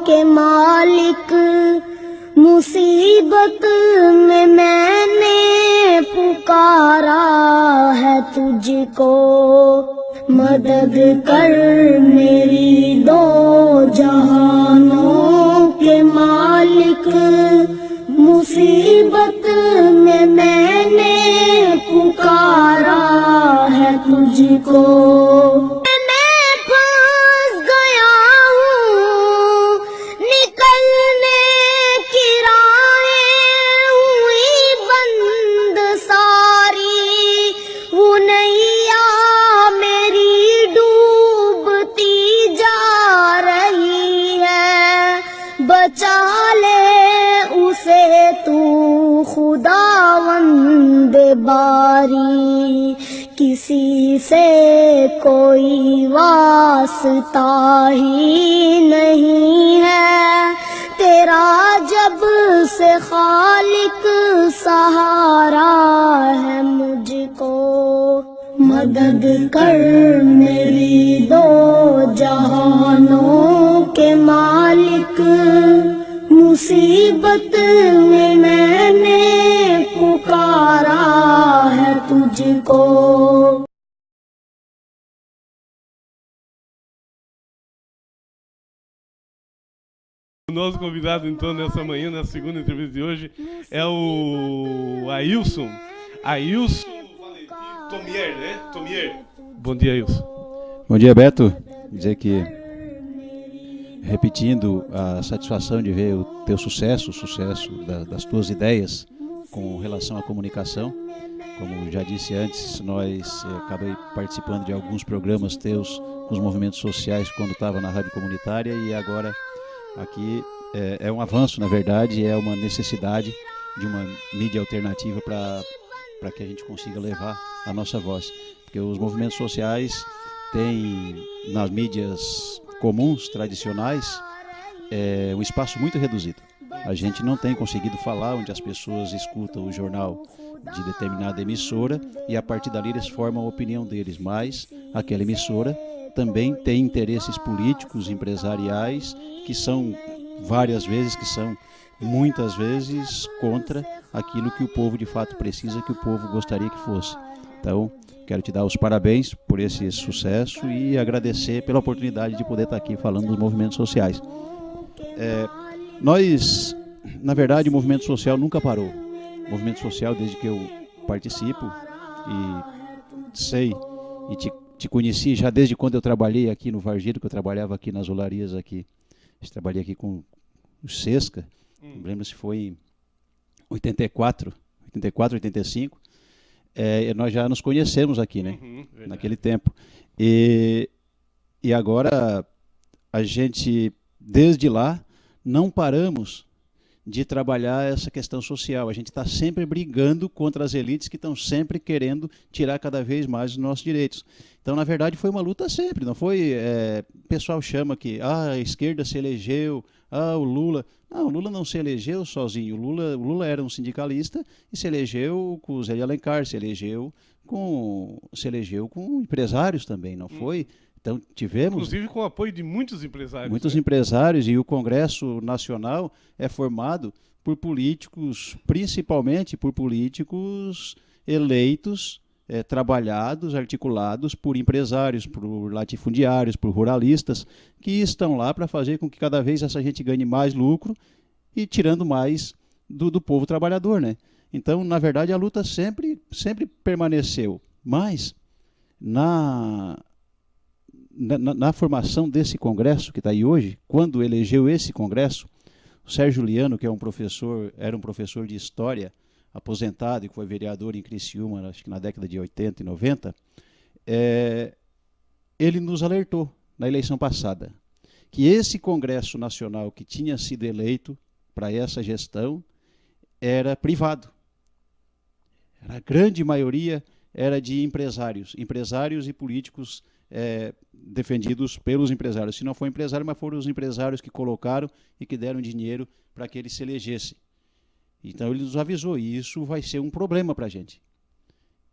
के मालिक, मुसीबत में मैंने पुकारा है तुझको, मदद कर मेरी दो जहानों के मालिक, मुसीबत में मैंने पुकारा है तुझको। मैं फंस गया हूँ, निकलने की राहें हुई बंद सारी, वो नैया मेरी डूबती जा रही है, बचा ले उसे तू खुदावंद बारी, किसी से कोई वास्ता ही नहीं है तेरा, जब से खालिक सहारा है मुझको, मदद कर मेरी दो जहानों के मालिक, मुसीबत में मैंने पुकारा है तुझको। O nosso convidado, então, nessa manhã, na segunda entrevista de hoje, é o Ailson. Ailson Tomier, né? Tomier. Bom dia, Ailson. Bom dia, Beto. Dizer que, repetindo, a satisfação de ver o teu sucesso, o sucesso das tuas ideias com relação à comunicação. Como já disse antes, nós acabei participando de alguns programas teus com os movimentos sociais quando estava na rádio comunitária, e agora aqui é um avanço, na verdade, é uma necessidade de uma mídia alternativa para que a gente consiga levar a nossa voz. Porque os movimentos sociais têm, nas mídias comuns, tradicionais, um espaço muito reduzido. A gente não tem conseguido falar onde as pessoas escutam o jornal de determinada emissora e a partir dali eles formam a opinião deles, mas aquela emissora também tem interesses políticos, empresariais, que são muitas vezes contra aquilo que o povo de fato precisa, que o povo gostaria que fosse. Então, quero te dar os parabéns por esse sucesso e agradecer pela oportunidade de poder estar aqui falando dos movimentos sociais. Nós, na verdade, o movimento social nunca parou. O movimento social, desde que eu participo e sei e te conheci já desde quando eu trabalhei aqui no Vargido, que eu trabalhava aqui nas olarias aqui. Eu trabalhei aqui com o Sesca, não lembro se foi em 84, 85. Nós já nos conhecemos aqui, né? Naquele tempo. E agora a gente, desde lá, não paramos de trabalhar essa questão social. A gente está sempre brigando contra as elites que estão sempre querendo tirar cada vez mais os nossos direitos. Então, na verdade, foi uma luta sempre, não foi? O pessoal chama que a esquerda se elegeu, o Lula... Não, o Lula não se elegeu sozinho. O Lula era um sindicalista e se elegeu com o Zé de Alencar, se elegeu com empresários também, não foi? Então, tivemos... Inclusive com o apoio de muitos empresários. Muitos empresários, e o Congresso Nacional é formado por políticos, principalmente por políticos eleitos, trabalhados, articulados por empresários, por latifundiários, por ruralistas, que estão lá para fazer com que cada vez essa gente ganhe mais lucro e tirando mais do povo trabalhador, né? Então, na verdade, a luta sempre permaneceu. Mas, na formação desse congresso que está aí hoje, quando elegeu esse congresso, o Sérgio Liano, que era um professor de história, aposentado e que foi vereador em Criciúma, acho que na década de 80 e 90, ele nos alertou na eleição passada que esse Congresso Nacional que tinha sido eleito para essa gestão era privado. A grande maioria era de empresários e políticos defendidos pelos empresários. Se não foi empresário, mas foram os empresários que colocaram e que deram dinheiro para que ele se elegesse. Então ele nos avisou, e isso vai ser um problema para a gente.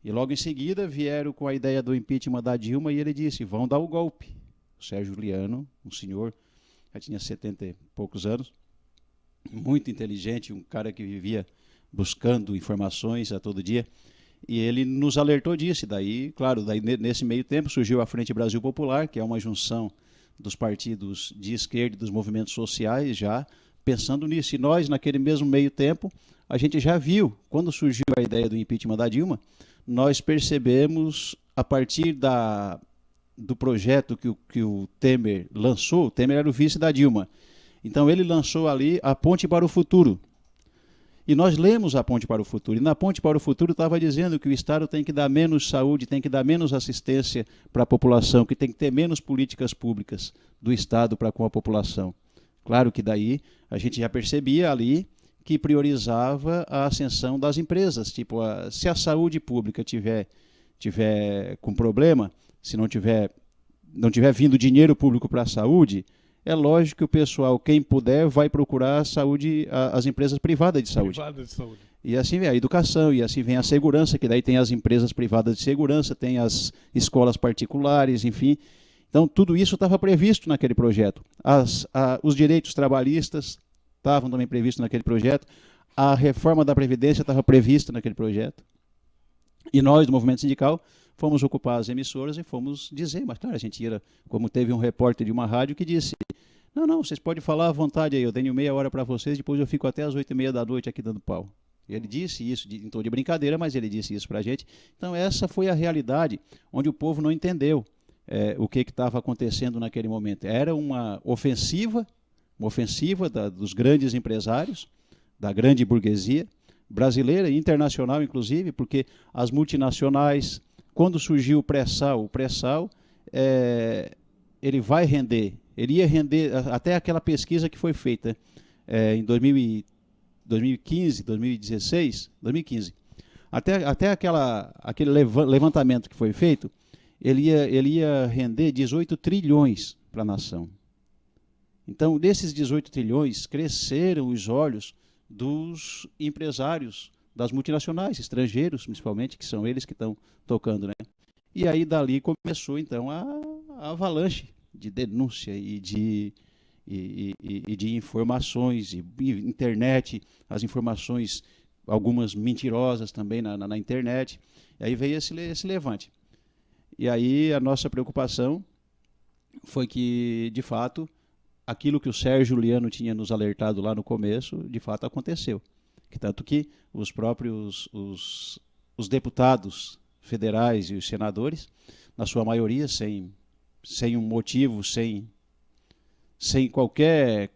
E logo em seguida vieram com a ideia do impeachment da Dilma e ele disse, vão dar o golpe. O Sérgio Liano, um senhor já tinha 70 e poucos anos, muito inteligente, um cara que vivia buscando informações a todo dia, e ele nos alertou disso. E daí, claro, nesse meio tempo surgiu a Frente Brasil Popular, que é uma junção dos partidos de esquerda e dos movimentos sociais, já pensando nisso. E nós, naquele mesmo meio tempo, a gente já viu, quando surgiu a ideia do impeachment da Dilma, nós percebemos, a partir do projeto que o Temer lançou. O Temer era o vice da Dilma, então ele lançou ali a Ponte para o Futuro. E nós lemos a Ponte para o Futuro, e na Ponte para o Futuro estava dizendo que o Estado tem que dar menos saúde, tem que dar menos assistência para a população, que tem que ter menos políticas públicas do Estado para com a população. Claro que daí a gente já percebia ali que priorizava a ascensão das empresas. Tipo, se a saúde pública tiver com problema, se não tiver vindo dinheiro público para a saúde, é lógico que o pessoal, quem puder, vai procurar a saúde, as empresas privadas de saúde. E assim vem a educação, e assim vem a segurança, que daí tem as empresas privadas de segurança, tem as escolas particulares, enfim. Então, tudo isso estava previsto naquele projeto. Os direitos trabalhistas estavam também previstos naquele projeto. A reforma da Previdência estava prevista naquele projeto. E nós, do movimento sindical, fomos ocupar as emissoras e fomos dizer, mas claro, a gente ia, como teve um repórter de uma rádio que disse, não, vocês podem falar à vontade aí, eu tenho meia hora para vocês, depois eu fico até as 8h30 da noite aqui dando pau. Ele disse isso, em tom de brincadeira, mas ele disse isso para a gente. Então essa foi a realidade, onde o povo não entendeu o que estava acontecendo naquele momento. Era uma ofensiva dos grandes empresários, da grande burguesia, brasileira e internacional, inclusive, porque as multinacionais, quando surgiu o pré-sal, ele ia render, até aquela pesquisa que foi feita em 2015, 2015, até aquele levantamento que foi feito, ele ia render 18 trilhões para a nação. Então, desses 18 trilhões, cresceram os olhos dos empresários, das multinacionais, estrangeiros principalmente, que são eles que estão tocando, né? E aí dali começou então a avalanche de denúncia e de informações, e internet, as informações, algumas mentirosas também na internet. E aí veio esse levante. E aí a nossa preocupação foi que, de fato, aquilo que o Sérgio Liano tinha nos alertado lá no começo, de fato aconteceu. Tanto que os próprios os deputados federais e os senadores, na sua maioria, sem um motivo, sem qualquer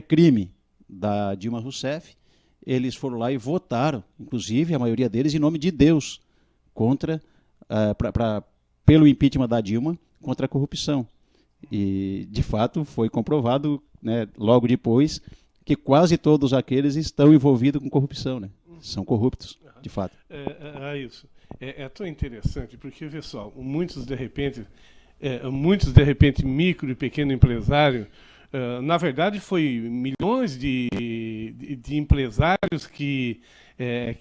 crime da Dilma Rousseff, eles foram lá e votaram, inclusive a maioria deles em nome de Deus, pelo impeachment da Dilma, contra a corrupção. E, de fato, foi comprovado, né, logo depois, que quase todos aqueles estão envolvidos com corrupção, né? São corruptos, de fato. Isso. É tão interessante, porque, pessoal, muitos de repente, micro e pequeno empresário, na verdade, foi milhões de empresários que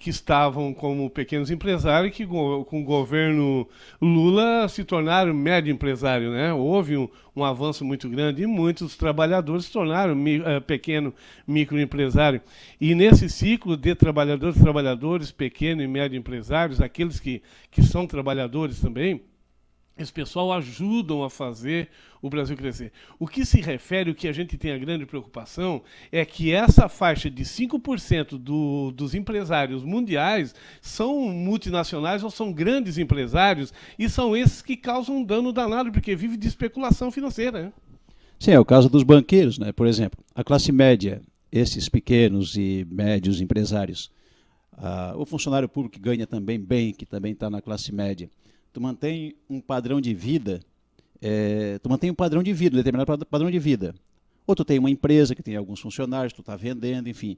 estavam como pequenos empresários, que com o governo Lula se tornaram médio empresário, né? Houve um avanço muito grande e muitos trabalhadores se tornaram pequeno microempresário. E nesse ciclo de trabalhadores, pequeno e médio empresários, aqueles que são trabalhadores também, esse pessoal ajudam a fazer o Brasil crescer. O que se refere, o que a gente tem a grande preocupação, é que essa faixa de 5% dos empresários mundiais são multinacionais ou são grandes empresários, e são esses que causam um dano danado, porque vivem de especulação financeira, né? Sim, é o caso dos banqueiros, né? Por exemplo, a classe média, esses pequenos e médios empresários, o funcionário público que ganha também bem, que também está na classe média, tu mantém um padrão de vida, um determinado padrão de vida. Ou tu tem uma empresa que tem alguns funcionários, tu está vendendo, enfim.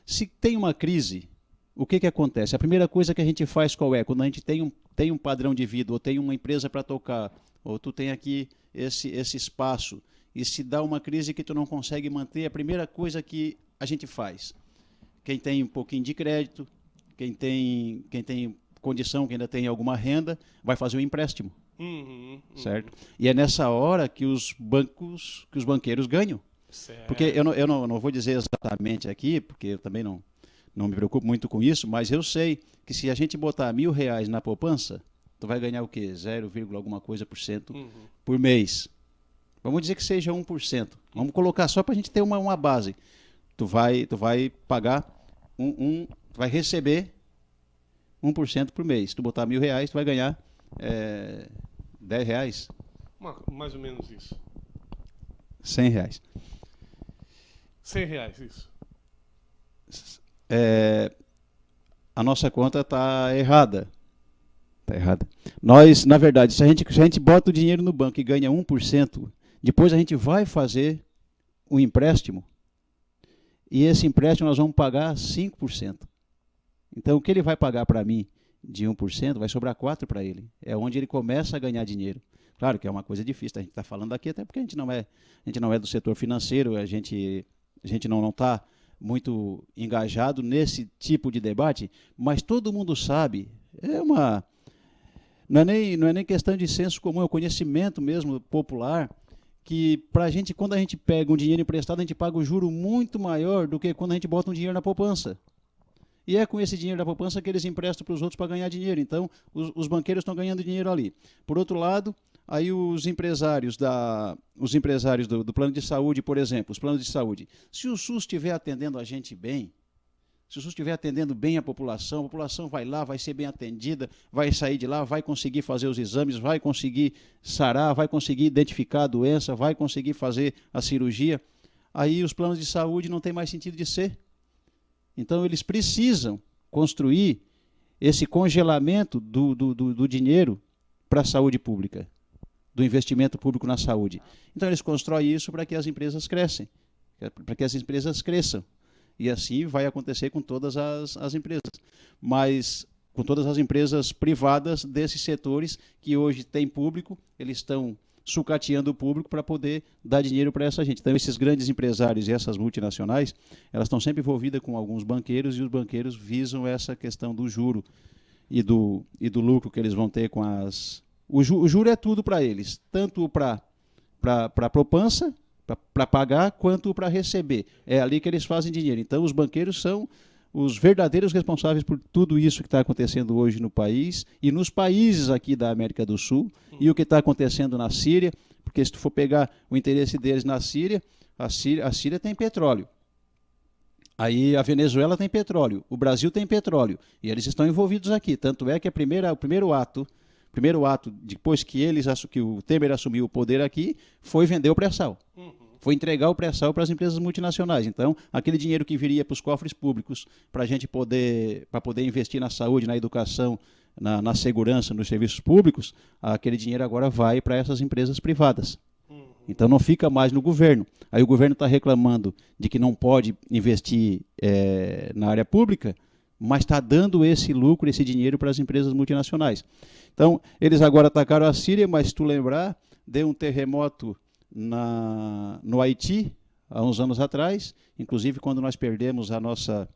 Se tem uma crise, o que acontece? A primeira coisa que a gente faz qual é? Quando a gente tem um padrão de vida, ou tem uma empresa para tocar, ou tu tem aqui esse espaço, e se dá uma crise que tu não consegue manter, a primeira coisa que a gente faz, quem tem um pouquinho de crédito, quem tem condição, que ainda tem alguma renda, vai fazer um empréstimo. certo? E é nessa hora que os banqueiros ganham. Certo. Porque eu não vou dizer exatamente aqui, porque eu também não me preocupo muito com isso, mas eu sei que se a gente botar R$ 1.000 na poupança, tu vai ganhar o quê? 0, alguma coisa por cento por mês. Vamos dizer que seja 1%. Vamos colocar só para a gente ter uma base. Tu vai pagar tu vai receber 1% por mês. Se tu botar R$ 1.000, tu vai ganhar R$ 10. Mais ou menos isso. R$ 100. R$ 100, isso. A nossa conta está errada. Está errada. Nós, na verdade, se a gente bota o dinheiro no banco e ganha 1%, depois a gente vai fazer um empréstimo e esse empréstimo nós vamos pagar 5%. Então, o que ele vai pagar para mim de 1%, vai sobrar 4% para ele. É onde ele começa a ganhar dinheiro. Claro que é uma coisa difícil, a gente está falando aqui até porque a gente não é do setor financeiro, a gente não está muito engajado nesse tipo de debate, mas todo mundo sabe, não é nem questão de senso comum, é o conhecimento mesmo popular, que quando a gente pega um dinheiro emprestado, a gente paga um juro muito maior do que quando a gente bota um dinheiro na poupança. E é com esse dinheiro da poupança que eles emprestam para os outros para ganhar dinheiro. Então, os banqueiros estão ganhando dinheiro ali. Por outro lado, aí os empresários do plano de saúde, por exemplo, os planos de saúde, se o SUS estiver atendendo a gente bem, se o SUS estiver atendendo bem a população vai lá, vai ser bem atendida, vai sair de lá, vai conseguir fazer os exames, vai conseguir sarar, vai conseguir identificar a doença, vai conseguir fazer a cirurgia, aí os planos de saúde não tem mais sentido de ser. Então, eles precisam construir esse congelamento do dinheiro para a saúde pública, do investimento público na saúde. Então, eles constroem isso para que as empresas cresçam. E assim vai acontecer com todas as empresas. Mas com todas as empresas privadas desses setores que hoje têm público, eles estão sucateando o público para poder dar dinheiro para essa gente. Então, esses grandes empresários e essas multinacionais, elas estão sempre envolvidas com alguns banqueiros e os banqueiros visam essa questão do juro e do lucro que eles vão ter com as... O juro é tudo para eles, tanto para a poupança, para pagar, quanto para receber. É ali que eles fazem dinheiro. Então, os banqueiros são os verdadeiros responsáveis por tudo isso que está acontecendo hoje no país e nos países aqui da América do Sul e o que está acontecendo na Síria, porque se tu for pegar o interesse deles na Síria, a Síria tem petróleo. Aí a Venezuela tem petróleo, o Brasil tem petróleo e eles estão envolvidos aqui. Tanto é que o primeiro ato, depois que o Temer assumiu o poder aqui, foi vender o pré-sal. Foi entregar o pré-sal para as empresas multinacionais. Então, aquele dinheiro que viria para os cofres públicos, para a gente poder investir na saúde, na educação, na segurança, nos serviços públicos, aquele dinheiro agora vai para essas empresas privadas. Então, não fica mais no governo. Aí o governo está reclamando de que não pode investir na área pública, mas está dando esse lucro, esse dinheiro para as empresas multinacionais. Então, eles agora atacaram a Síria, mas se tu lembrar, deu um terremoto no Haiti, há uns anos atrás, inclusive quando nós perdemos a nossa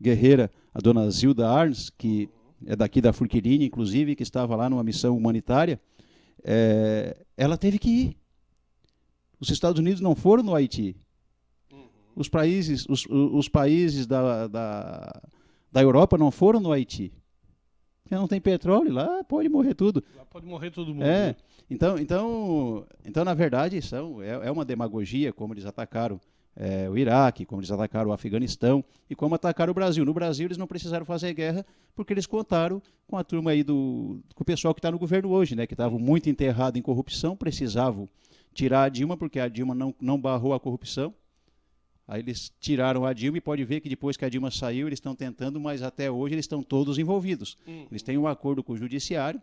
guerreira, a dona Zilda Arns, que é daqui da Furquiline, inclusive, que estava lá numa missão humanitária, ela teve que ir. Os Estados Unidos não foram no Haiti. Os países da Europa não foram no Haiti. Porque não tem petróleo, lá pode morrer tudo. Lá pode morrer todo mundo. Então, na verdade, é uma demagogia, como eles atacaram o Iraque, como eles atacaram o Afeganistão e como atacaram o Brasil. No Brasil, eles não precisaram fazer guerra porque eles contaram com a turma aí com o pessoal que está no governo hoje, né, que estavam muito enterrado em corrupção, precisavam tirar a Dilma porque a Dilma não barrou a corrupção. Aí eles tiraram a Dilma e pode ver que depois que a Dilma saiu, eles estão tentando, mas até hoje eles estão todos envolvidos. Eles têm um acordo com o judiciário,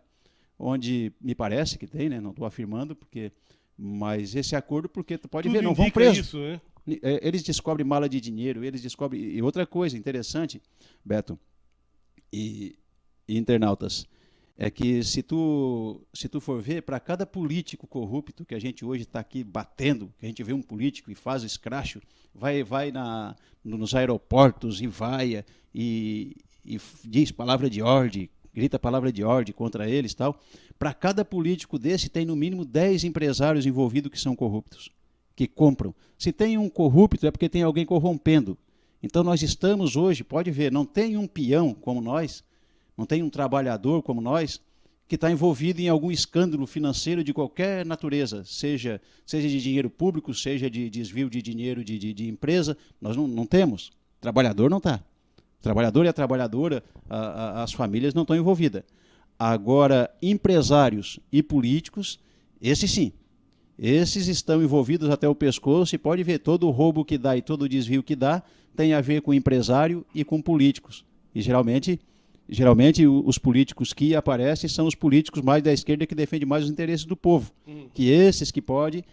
onde me parece que tem, né? Não estou afirmando, mas esse acordo, porque tu pode ver, não vão presos. Isso, né? Eles descobrem mala de dinheiro, eles descobrem... E outra coisa interessante, Beto e internautas, é que se tu for ver, para cada político corrupto que a gente hoje está aqui batendo, que a gente vê um político e faz escracho, vai nos aeroportos e vaia e diz palavra de ordem, grita palavra de ordem contra eles, tal. Para cada político desse tem no mínimo 10 empresários envolvidos que são corruptos, que compram. Se tem um corrupto é porque tem alguém corrompendo. Então nós estamos hoje, pode ver, não tem um peão como nós, não tem um trabalhador como nós, que está envolvido em algum escândalo financeiro de qualquer natureza, seja de dinheiro público, seja de desvio de dinheiro de empresa. Nós não temos. Trabalhador não está. O trabalhador e a trabalhadora, as famílias não estão envolvidas. Agora, empresários e políticos, esses sim. Esses estão envolvidos até o pescoço e pode ver, todo o roubo que dá e todo o desvio que dá tem a ver com empresário e com políticos. E geralmente os políticos que aparecem são os políticos mais da esquerda que defendem mais os interesses do povo. Que esses que podem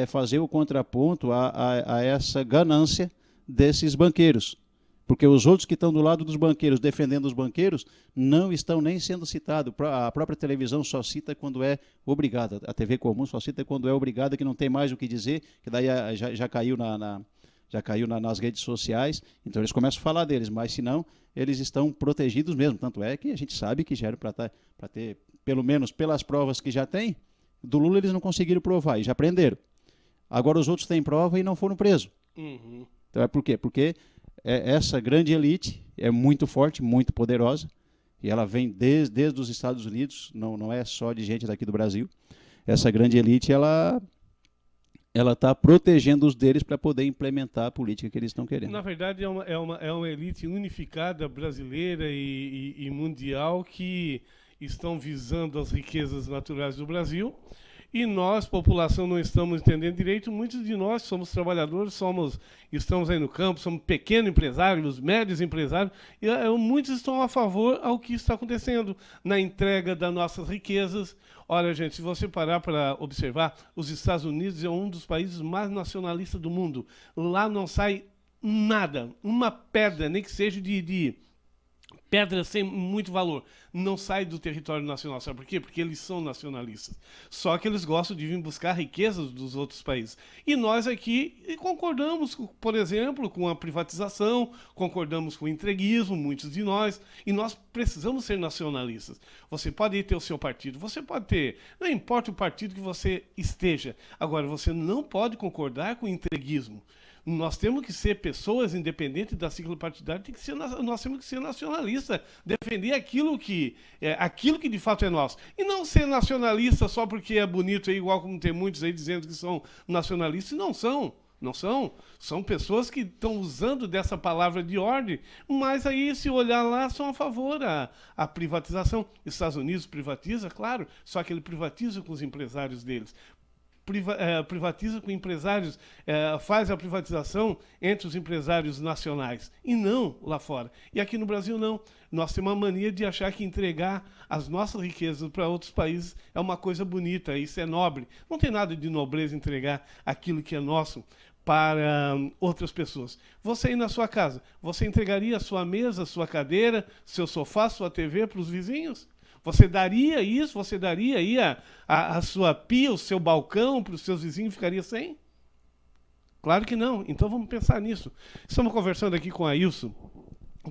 fazer o contraponto a essa ganância desses banqueiros. Porque os outros que estão do lado dos banqueiros, defendendo os banqueiros, não estão nem sendo citados. A própria televisão só cita quando é obrigada. A TV comum só cita quando é obrigada, que não tem mais o que dizer, que daí já caiu nas redes sociais. Então eles começam a falar deles, mas se não, eles estão protegidos mesmo. Tanto é que a gente sabe que já era para ter, pelo menos pelas provas que já tem, do Lula eles não conseguiram provar e já prenderam. Agora os outros têm prova e não foram presos. Então é por quê? Porque essa grande elite é muito forte, muito poderosa, e ela vem desde os Estados Unidos, não é só de gente daqui do Brasil. Essa grande elite, ela está protegendo os deles para poder implementar a política que eles estão querendo. Na verdade, é uma elite unificada brasileira e mundial que estão visando as riquezas naturais do Brasil. E nós, população, não estamos entendendo direito. Muitos de nós somos trabalhadores, estamos aí no campo, somos pequenos empresários, médios empresários, e muitos estão a favor ao que está acontecendo na entrega das nossas riquezas. Olha, gente, se você parar para observar, os Estados Unidos é um dos países mais nacionalistas do mundo. Lá não sai nada, uma pedra, nem que seja de pedra sem muito valor, não sai do território nacional. Sabe por quê? Porque eles são nacionalistas. Só que eles gostam de vir buscar riquezas dos outros países. E nós aqui concordamos, por exemplo, com a privatização, concordamos com o entreguismo, muitos de nós, e nós precisamos ser nacionalistas. Você pode ter o seu partido, você pode ter, não importa o partido que você esteja. Agora, você não pode concordar com o entreguismo. Nós temos que ser pessoas independentes da sigla partidária, nós temos que ser nacionalistas, defender aquilo que de fato é nosso. E não ser nacionalista só porque é bonito, igual como tem muitos aí dizendo que são nacionalistas. Não são. São pessoas que estão usando dessa palavra de ordem, mas aí, se olhar lá, são a favor da privatização. Estados Unidos privatiza, claro, só que ele privatiza com os empresários deles. Privatiza com empresários, faz a privatização entre os empresários nacionais e não lá fora. E aqui no Brasil não. Nós temos uma mania de achar que entregar as nossas riquezas para outros países é uma coisa bonita, isso é nobre. Não tem nada de nobreza entregar aquilo que é nosso para outras pessoas. Você aí na sua casa, você entregaria a sua mesa, a sua cadeira, seu sofá, sua TV para os vizinhos? Você daria isso? Você daria aí a sua pia, o seu balcão para os seus vizinhos, ficaria sem? Claro que não. Então vamos pensar nisso. Estamos conversando aqui com a Ailson,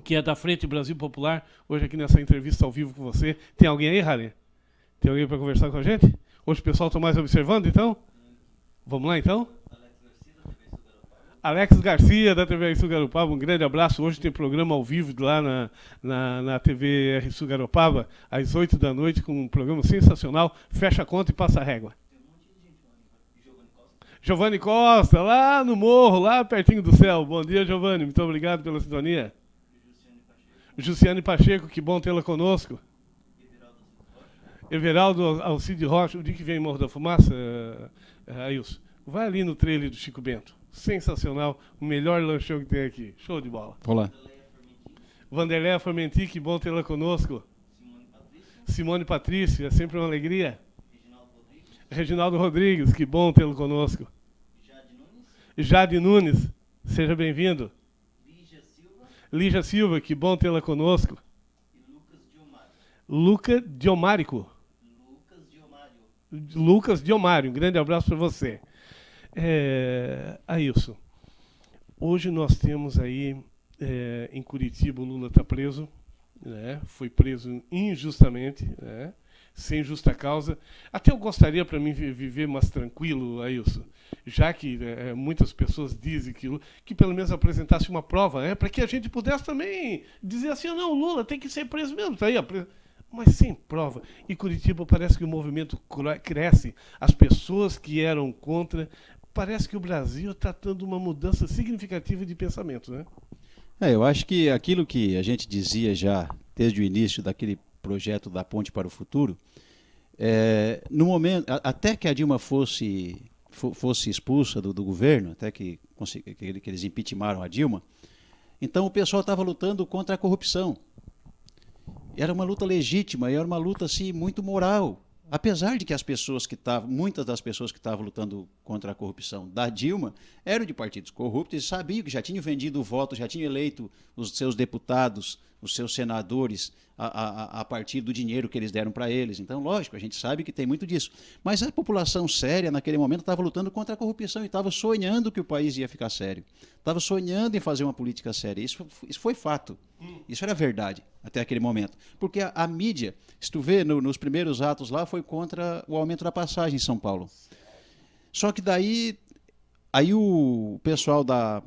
que é da Frente Brasil Popular, hoje aqui nessa entrevista ao vivo com você. Tem alguém aí, Harry? Tem alguém para conversar com a gente? Hoje o pessoal está mais observando, então? Vamos lá, então? Alex Garcia, da TV RSU Garopaba, um grande abraço. Hoje tem programa ao vivo lá na TV RSU Garopaba, às 8 da noite, com um programa sensacional. Fecha a conta e passa a régua. Giovanni Costa, lá no morro, lá pertinho do céu. Bom dia, Giovanni. Muito obrigado pela sintonia. Jussiane Pacheco, que bom tê-la conosco. Everaldo Alcide Rocha, o dia que vem em Morro da Fumaça, Ailson, vai ali no trailer do Chico Bento. Sensacional, o melhor lanchão que tem aqui. Show de bola. Olá. Vanderléia Formenti, que bom tê-la conosco. Simone Patrício, é sempre uma alegria. Reginaldo Rodrigues, que bom tê-lo conosco. Jade Nunes, seja bem-vindo. Lígia Silva, que bom tê-la conosco. Lucas Diomárico. Lucas Diomário, um grande abraço para você. Ailson, hoje nós temos aí em Curitiba, o Lula está preso, né? Foi preso injustamente, né? Sem justa causa. Até eu gostaria para mim viver mais tranquilo, Ailson, já que muitas pessoas dizem que pelo menos apresentasse uma prova, para que a gente pudesse também dizer assim, não, Lula tem que ser preso mesmo, tá aí, mas sem prova. E Curitiba parece que o movimento cresce, as pessoas que eram contra, parece que o Brasil está tendo uma mudança significativa de pensamento, né? Eu acho que aquilo que a gente dizia já desde o início daquele projeto da Ponte para o Futuro, no momento, até que a Dilma fosse expulsa do governo, até que eles impeachmentaram a Dilma, então o pessoal estava lutando contra a corrupção. Era uma luta legítima, e era uma luta assim, muito moral. Apesar de que muitas das pessoas que estavam lutando contra a corrupção da Dilma eram de partidos corruptos e sabiam que já tinham vendido votos, já tinham eleito os seus deputados, os seus senadores a partir do dinheiro que eles deram para eles. Então, lógico, a gente sabe que tem muito disso. Mas a população séria, naquele momento, estava lutando contra a corrupção e estava sonhando que o país ia ficar sério. Estava sonhando em fazer uma política séria. Isso foi fato. Isso era verdade até aquele momento. Porque a mídia, se tu vê nos primeiros atos lá, foi contra o aumento da passagem em São Paulo. Só que daí o pessoal da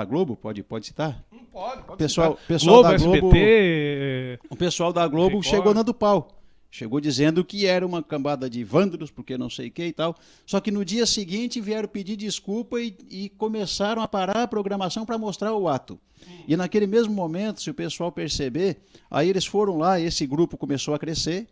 Globo, pode citar? Pode Pessoal Globo, da Globo, SBT... o pessoal da Globo Record. chegou dando pau. Chegou dizendo que era uma cambada de vândalos, porque não sei o que e tal. Só que no dia seguinte vieram pedir desculpa e começaram a parar a programação para mostrar o ato. E naquele mesmo momento, se o pessoal perceber, aí eles foram lá, esse grupo começou a crescer,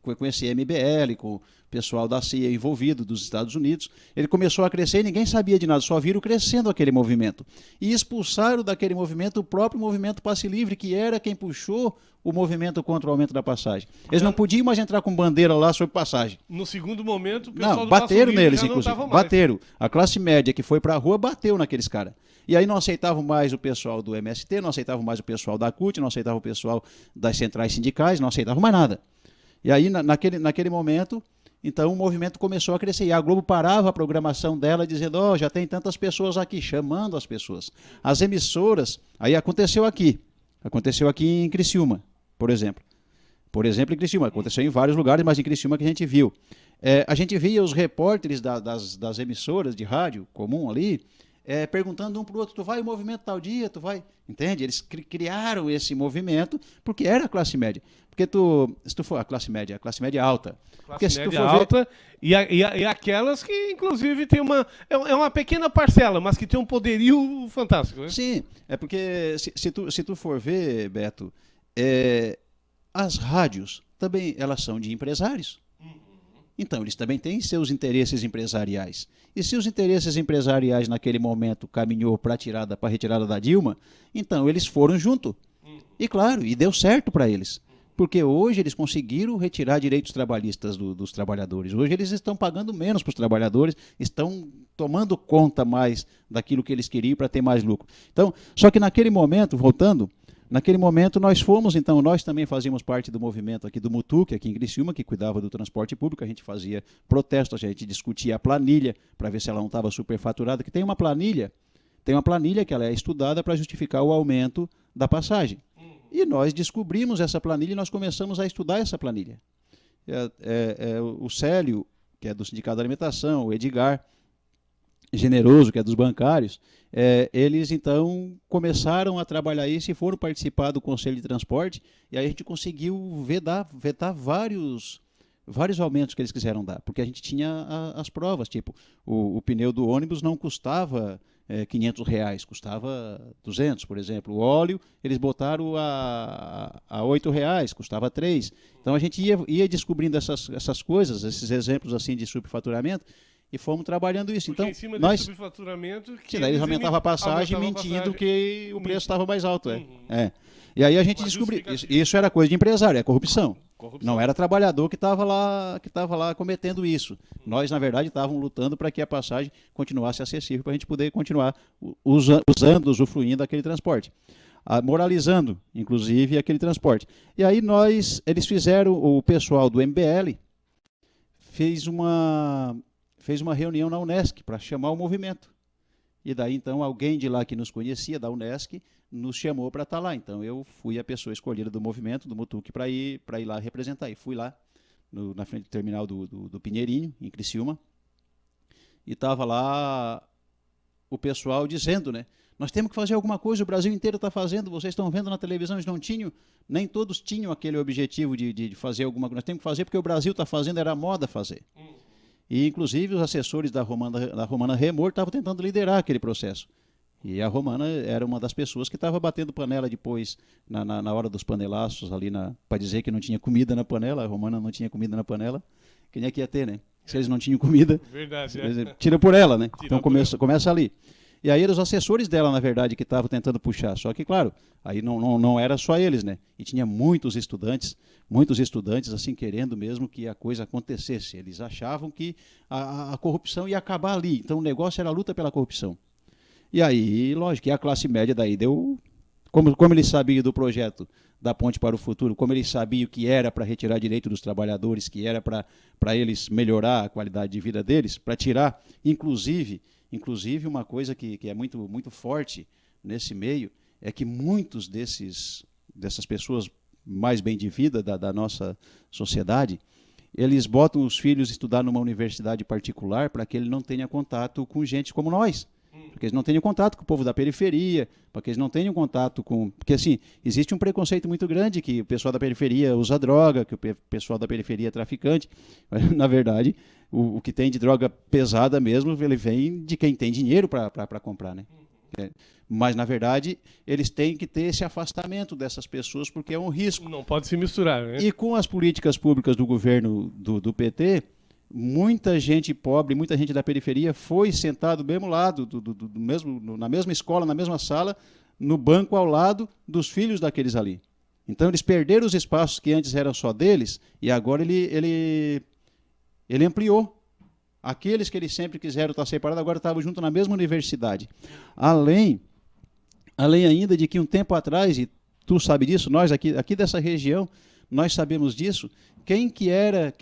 com esse MBL, com o pessoal da CIA envolvido, dos Estados Unidos. Ele começou a crescer e ninguém sabia de nada, só viram crescendo aquele movimento. E expulsaram daquele movimento o próprio movimento Passe Livre, que era quem puxou o movimento contra o aumento da passagem. Eles não podiam mais entrar com bandeira lá sobre passagem. No segundo momento, o pessoal Não, do bateram Passo Livre neles, já não inclusive. tava mais. Bateram. A classe média que foi para a rua bateu naqueles caras. E aí não aceitavam mais o pessoal do MST, não aceitavam mais o pessoal da CUT, não aceitavam o pessoal das centrais sindicais, não aceitavam mais nada. E aí, naquele momento, então o movimento começou a crescer. E a Globo parava a programação dela dizendo, já tem tantas pessoas aqui, chamando as pessoas. As emissoras, aí aconteceu aqui em Criciúma, por exemplo. Em Criciúma, aconteceu em vários lugares, mas em Criciúma que a gente viu. A gente via os repórteres das emissoras de rádio comum ali, perguntando um para o outro, tu vai ao movimento tal dia, tu vai... Entende? Eles criaram esse movimento porque era a classe média. Porque se tu for a classe média alta... Classe média alta e aquelas que, inclusive, tem uma pequena parcela, mas que tem um poderio fantástico. Né? Sim, é porque se tu for ver, Beto, as rádios também elas são de empresários. Então, eles também têm seus interesses empresariais. E se os interesses empresariais naquele momento caminhou para a retirada da Dilma, então eles foram junto. E claro, e deu certo para eles. Porque hoje eles conseguiram retirar direitos trabalhistas dos trabalhadores. Hoje eles estão pagando menos para os trabalhadores, estão tomando conta mais daquilo que eles queriam para ter mais lucro. Então, só que naquele momento, voltando... Naquele momento nós também fazíamos parte do movimento aqui do Mutuc, aqui em Criciúma, que cuidava do transporte público, a gente fazia protestos, a gente discutia a planilha para ver se ela não estava superfaturada, que tem uma planilha que ela é estudada para justificar o aumento da passagem. E nós descobrimos essa planilha e nós começamos a estudar essa planilha. O Célio, que é do Sindicato da Alimentação, o Edgar Generoso, que é dos bancários, eles então começaram a trabalhar isso e foram participar do Conselho de Transporte, e aí a gente conseguiu vetar vários aumentos que eles quiseram dar, porque a gente tinha as provas, tipo, o pneu do ônibus não custava R$500, custava 200, por exemplo. O óleo, eles botaram a R$8, custava 3. Então a gente ia descobrindo essas coisas, esses exemplos assim de superfaturamento, e fomos trabalhando isso. Porque então, em cima nós desse subfaturamento... Sim, daí eles aumentavam a passagem mentindo que o preço estava mais alto. E aí a gente descobriu. Isso era coisa de empresário, é corrupção. Não era trabalhador que estava lá cometendo isso. Nós, na verdade, estávamos lutando para que a passagem continuasse acessível, para a gente poder continuar usando, usufruindo daquele transporte. Moralizando, inclusive, aquele transporte. E aí eles fizeram, o pessoal do MBL fez uma reunião na Unesc para chamar o movimento. E daí, então, alguém de lá que nos conhecia, da Unesc, nos chamou para estar lá. Então, eu fui a pessoa escolhida do movimento, do Mutuque, para ir lá representar. E fui lá, na frente do terminal do Pinheirinho, em Criciúma, e estava lá o pessoal dizendo, né? Nós temos que fazer alguma coisa, o Brasil inteiro está fazendo, vocês estão vendo na televisão, eles não tinham, nem todos tinham aquele objetivo de fazer alguma coisa. Nós temos que fazer porque o Brasil está fazendo, era moda fazer. E, inclusive, os assessores da Romana Remor estavam tentando liderar aquele processo. E a Romana era uma das pessoas que estava batendo panela depois, na hora dos panelaços, ali para dizer que não tinha comida na panela. A Romana não tinha comida na panela. Quem é que ia ter, né? Se eles não tinham comida, Verdade, tira por ela, né? Tira Então começa ali. E aí eram os assessores dela, na verdade, que estavam tentando puxar. Só que, claro, aí não era só eles, né? E tinha muitos estudantes assim, querendo mesmo que a coisa acontecesse. Eles achavam que a corrupção ia acabar ali. Então o negócio era a luta pela corrupção. E aí, lógico, e a classe média daí deu... Como eles sabiam do projeto da Ponte para o Futuro, como eles sabiam que era para retirar direito dos trabalhadores, que era para eles melhorar a qualidade de vida deles, para tirar, inclusive uma coisa que é muito, muito forte nesse meio, é que muitos dessas pessoas mais bem de vida da nossa sociedade, eles botam os filhos estudar numa universidade particular para que ele não tenha contato com gente como nós. Porque eles não tenham contato com o povo da periferia, para que eles não tenham contato com... Porque, assim, existe um preconceito muito grande que o pessoal da periferia usa droga, que o pessoal da periferia é traficante. Mas, na verdade, o que tem de droga pesada mesmo, ele vem de quem tem dinheiro para comprar, né? Mas, na verdade, eles têm que ter esse afastamento dessas pessoas, porque é um risco. Não pode se misturar, né? E com as políticas públicas do governo do PT... Muita gente pobre, muita gente da periferia foi sentado do mesmo lado, na mesma escola, na mesma sala, no banco ao lado dos filhos daqueles ali. Então eles perderam os espaços que antes eram só deles e agora ele ampliou. Aqueles que eles sempre quiseram estar separados agora estavam juntos na mesma universidade. Além ainda de que um tempo atrás, e tu sabe disso, nós aqui dessa região, nós sabemos disso, quem que era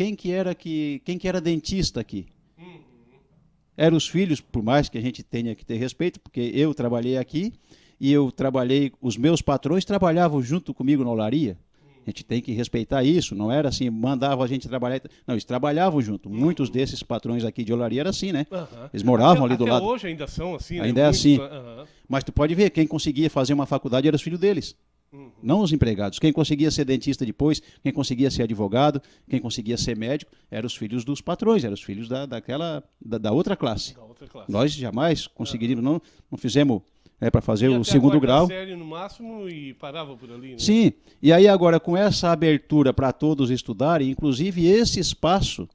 dentista aqui? Eram os filhos, por mais que a gente tenha que ter respeito, porque eu trabalhei aqui e os meus patrões trabalhavam junto comigo na olaria. A gente tem que respeitar isso, não era assim, mandavam a gente trabalhar. Não, eles trabalhavam junto. Muitos desses patrões aqui de olaria eram assim, né? Eles moravam ali do lado. Hoje ainda são assim, né? Ainda é assim. Mas tu pode ver, quem conseguia fazer uma faculdade eram os filhos deles. Não os empregados. Quem conseguia ser dentista depois, quem conseguia ser advogado, quem conseguia ser médico, eram os filhos dos patrões, eram os filhos da outra classe. Nós jamais conseguiríamos, não fizemos para fazer o segundo grau. Série no máximo e parava por ali, né? Sim, e aí agora com essa abertura para todos estudarem, inclusive esse espaço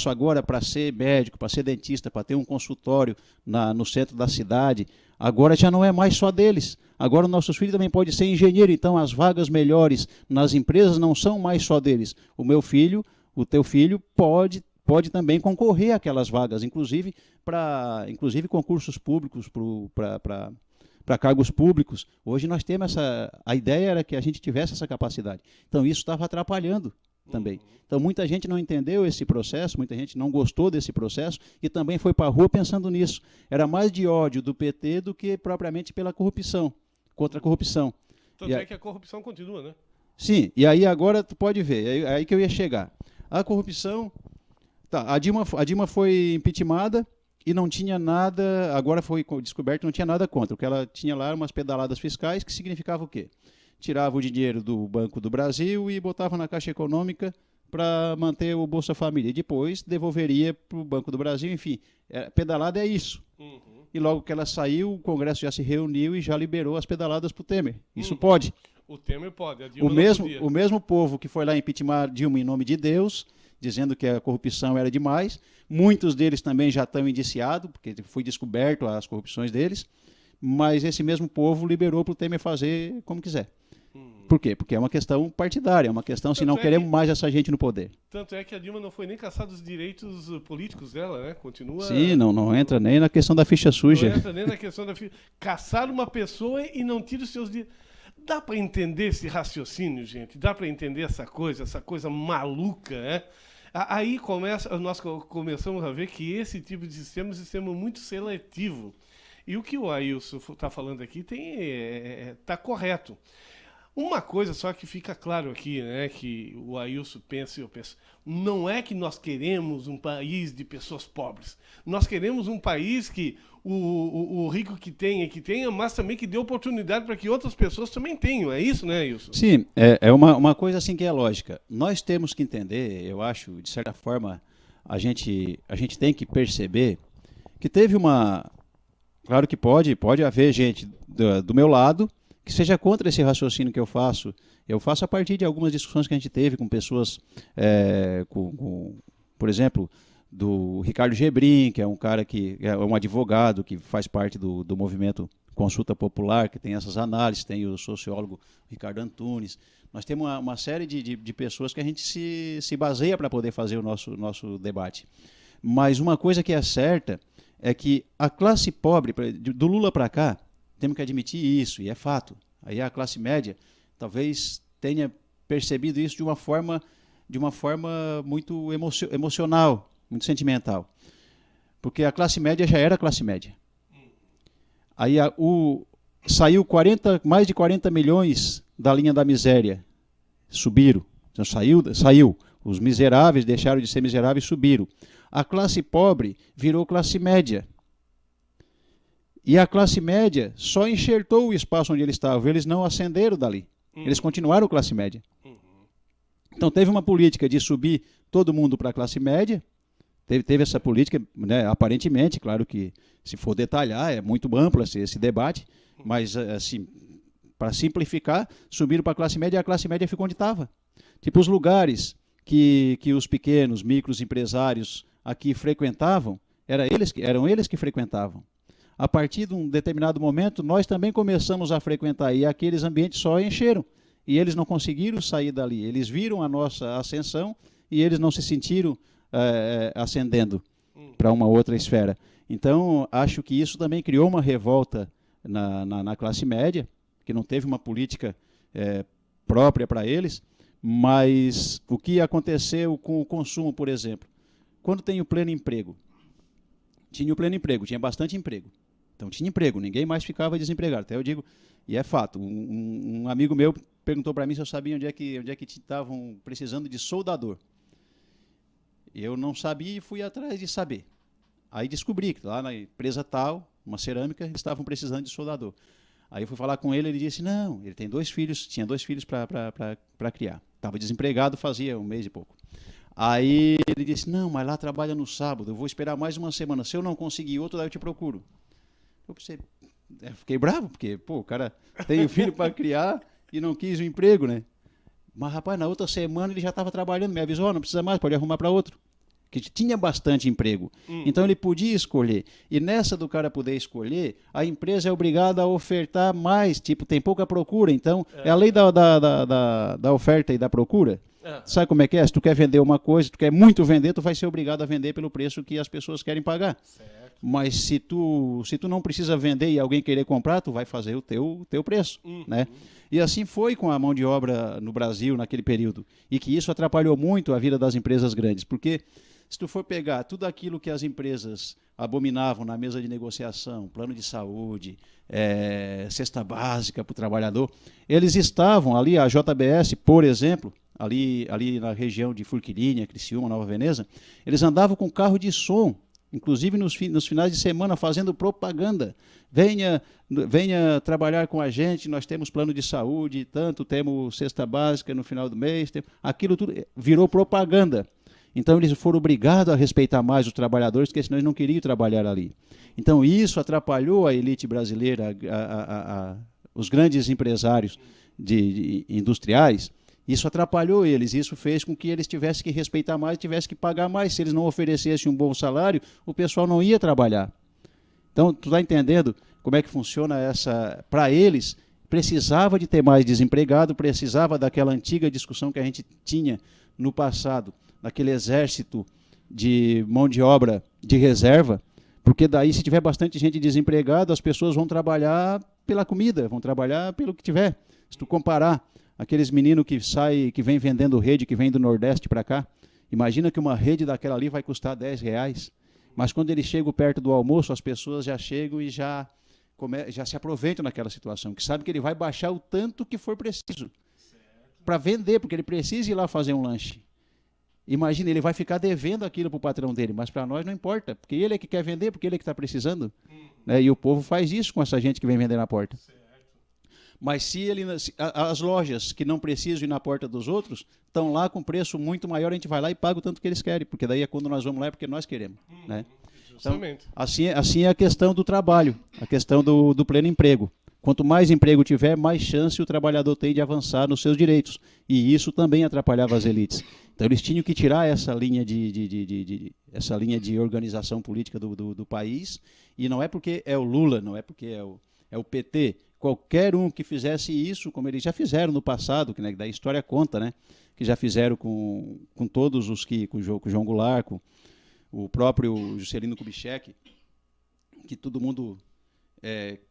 agora para ser médico, para ser dentista, para ter um consultório no centro da cidade, agora já não é mais só deles. Agora nossos filhos também podem ser engenheiro, então as vagas melhores nas empresas não são mais só deles. O meu filho, o teu filho pode também concorrer àquelas vagas, inclusive concursos públicos para cargos públicos. Hoje nós temos a ideia era que a gente tivesse essa capacidade. Então isso estava atrapalhando também. Então muita gente não entendeu esse processo, muita gente não gostou desse processo e também foi para a rua pensando nisso. Era mais de ódio do PT do que propriamente pela corrupção, contra a corrupção. Tanto é que a corrupção continua, né? Sim, e aí agora tu pode ver, aí que eu ia chegar. A corrupção, a Dilma foi impeachmentada e não tinha nada, agora foi descoberto, não tinha nada contra. O que ela tinha lá eram umas pedaladas fiscais, que significava o quê? Tirava o dinheiro do Banco do Brasil e botava na Caixa Econômica para manter o Bolsa Família. E depois devolveria para o Banco do Brasil, enfim. Pedalada é isso. E logo que ela saiu, o Congresso já se reuniu e já liberou as pedaladas para o Temer. Isso pode. O Temer pode, a Dilma não podia. O mesmo povo que foi lá impeachment Dilma em nome de Deus, dizendo que a corrupção era demais. Muitos deles também já estão indiciados, porque foi descoberto as corrupções deles. Mas esse mesmo povo liberou para o Temer fazer como quiser. Por quê? Porque é uma questão partidária, é uma questão se não queremos mais essa gente no poder. Tanto é que a Dilma não foi nem caçada os direitos políticos dela, né? Continua... Sim, não entra nem na questão da ficha suja. Não entra nem na questão da ficha... Caçar uma pessoa e não tira os seus direitos. Dá para entender esse raciocínio, gente? Dá para entender essa coisa maluca, né? Aí nós começamos a ver que esse tipo de sistema é um sistema muito seletivo. E o que o Ailson está falando aqui tá correto. Uma coisa só que fica claro aqui, né, que o Ailson pensa e eu penso, não é que nós queremos um país de pessoas pobres. Nós queremos um país que o rico que tenha, mas também que dê oportunidade para que outras pessoas também tenham. É isso, né, Ailson? Sim, é uma coisa assim que é lógica. Nós temos que entender, eu acho, de certa forma, a gente tem que perceber que teve uma... Claro que pode haver gente do meu lado que seja contra esse raciocínio que eu faço. Eu faço a partir de algumas discussões que a gente teve com pessoas, por exemplo, do Ricardo Gebrim, que é um cara que é um advogado que faz parte do movimento Consulta Popular, que tem essas análises, tem o sociólogo Ricardo Antunes. Nós temos uma série de pessoas que a gente se baseia para poder fazer o nosso debate. Mas uma coisa que é certa é que a classe pobre, do Lula para cá, temos que admitir isso, e é fato. Aí a classe média talvez tenha percebido isso de uma forma muito emocional, muito sentimental. Porque a classe média já era classe média. Aí saiu mais de 40 milhões da linha da miséria, subiram. Então saiu. Os miseráveis deixaram de ser miseráveis e subiram. A classe pobre virou classe média. E a classe média só enxertou o espaço onde eles estavam, eles não ascenderam dali. Eles continuaram classe média. Então teve uma política de subir todo mundo para a classe média, teve essa política, né, aparentemente, claro que se for detalhar, é muito amplo esse debate, mas assim, para simplificar, subiram para a classe média e a classe média ficou onde estava. Tipo, os lugares que os pequenos, micros empresários aqui frequentavam, eram eles que frequentavam. A partir de um determinado momento, nós também começamos a frequentar, e aqueles ambientes só encheram. E eles não conseguiram sair dali. Eles viram a nossa ascensão e eles não se sentiram ascendendo para uma outra esfera. Então, acho que isso também criou uma revolta na classe média, que não teve uma política própria para eles, mas o que aconteceu com o consumo, por exemplo? Quando tem o pleno emprego? Tinha o pleno emprego, tinha bastante emprego. Então tinha emprego, ninguém mais ficava desempregado. Até eu digo, e é fato, um amigo meu perguntou para mim se eu sabia onde é que estavam precisando de soldador. Eu não sabia e fui atrás de saber. Aí descobri que lá na empresa tal, uma cerâmica, eles estavam precisando de soldador. Aí eu fui falar com ele, ele disse, não, ele tem 2 filhos, tinha 2 filhos para criar. Estava desempregado fazia 1 mês e pouco. Aí ele disse, não, mas lá trabalha no sábado, eu vou esperar mais uma semana. Se eu não conseguir outro, daí eu te procuro. Eu fiquei bravo, porque o cara tem o filho para criar e não quis o emprego, né? Mas, rapaz, na outra semana ele já estava trabalhando, me avisou, não precisa mais, pode arrumar para outro. Que tinha bastante emprego. Então ele podia escolher. E nessa do cara poder escolher, a empresa é obrigada a ofertar mais, tipo, tem pouca procura. Então, é a lei da oferta e da procura. Sabe como é que é? Se tu quer vender uma coisa, se tu quer muito vender, tu vai ser obrigado a vender pelo preço que as pessoas querem pagar. Certo. Mas se tu não precisa vender e alguém querer comprar, tu vai fazer o teu preço, né? E assim foi com a mão de obra no Brasil naquele período. E que isso atrapalhou muito a vida das empresas grandes, porque se tu for pegar tudo aquilo que as empresas abominavam na mesa de negociação, plano de saúde, cesta básica para o trabalhador, eles estavam ali, a JBS, por exemplo, ali na região de Furquilinha, Criciúma, Nova Veneza, eles andavam com carro de som, inclusive nos finais de semana, fazendo propaganda. Venha trabalhar com a gente, nós temos plano de saúde, tanto temos cesta básica no final do mês, aquilo tudo virou propaganda. Então eles foram obrigados a respeitar mais os trabalhadores, porque senão eles não queriam trabalhar ali. Então isso atrapalhou a elite brasileira, os grandes empresários industriais. Isso atrapalhou eles, isso fez com que eles tivessem que respeitar mais, tivessem que pagar mais. Se eles não oferecessem um bom salário, o pessoal não ia trabalhar. Então, tu está entendendo como é que funciona essa... Para eles, precisava de ter mais desempregado, precisava daquela antiga discussão que a gente tinha no passado, daquele exército de mão de obra de reserva, porque daí, se tiver bastante gente desempregada, as pessoas vão trabalhar pela comida, vão trabalhar pelo que tiver. Se tu comparar aqueles meninos que vem vendendo rede, que vem do Nordeste para cá, imagina que uma rede daquela ali vai custar R$10. Mas quando eles chegam perto do almoço, as pessoas já chegam e já se aproveitam naquela situação, que sabe que ele vai baixar o tanto que for preciso para vender, porque ele precisa ir lá fazer um lanche. Imagina, ele vai ficar devendo aquilo para o patrão dele, mas para nós não importa, porque ele é que quer vender, porque ele é que está precisando. Né? E o povo faz isso com essa gente que vem vender na porta. Mas se as lojas que não precisam ir na porta dos outros estão lá com preço muito maior, a gente vai lá e paga o tanto que eles querem, porque daí é quando nós vamos lá é porque nós queremos. Né? Então, assim é a questão do trabalho, a questão do pleno emprego. Quanto mais emprego tiver, mais chance o trabalhador tem de avançar nos seus direitos. E isso também atrapalhava as elites. Então eles tinham que tirar essa linha de organização política do país. E não é porque é o Lula, não é porque é o PT. Qualquer um que fizesse isso, como eles já fizeram no passado, que, né, da história conta, né, que já fizeram com todos os que, com o João Goulart, com o próprio Juscelino Kubitschek, que todo mundo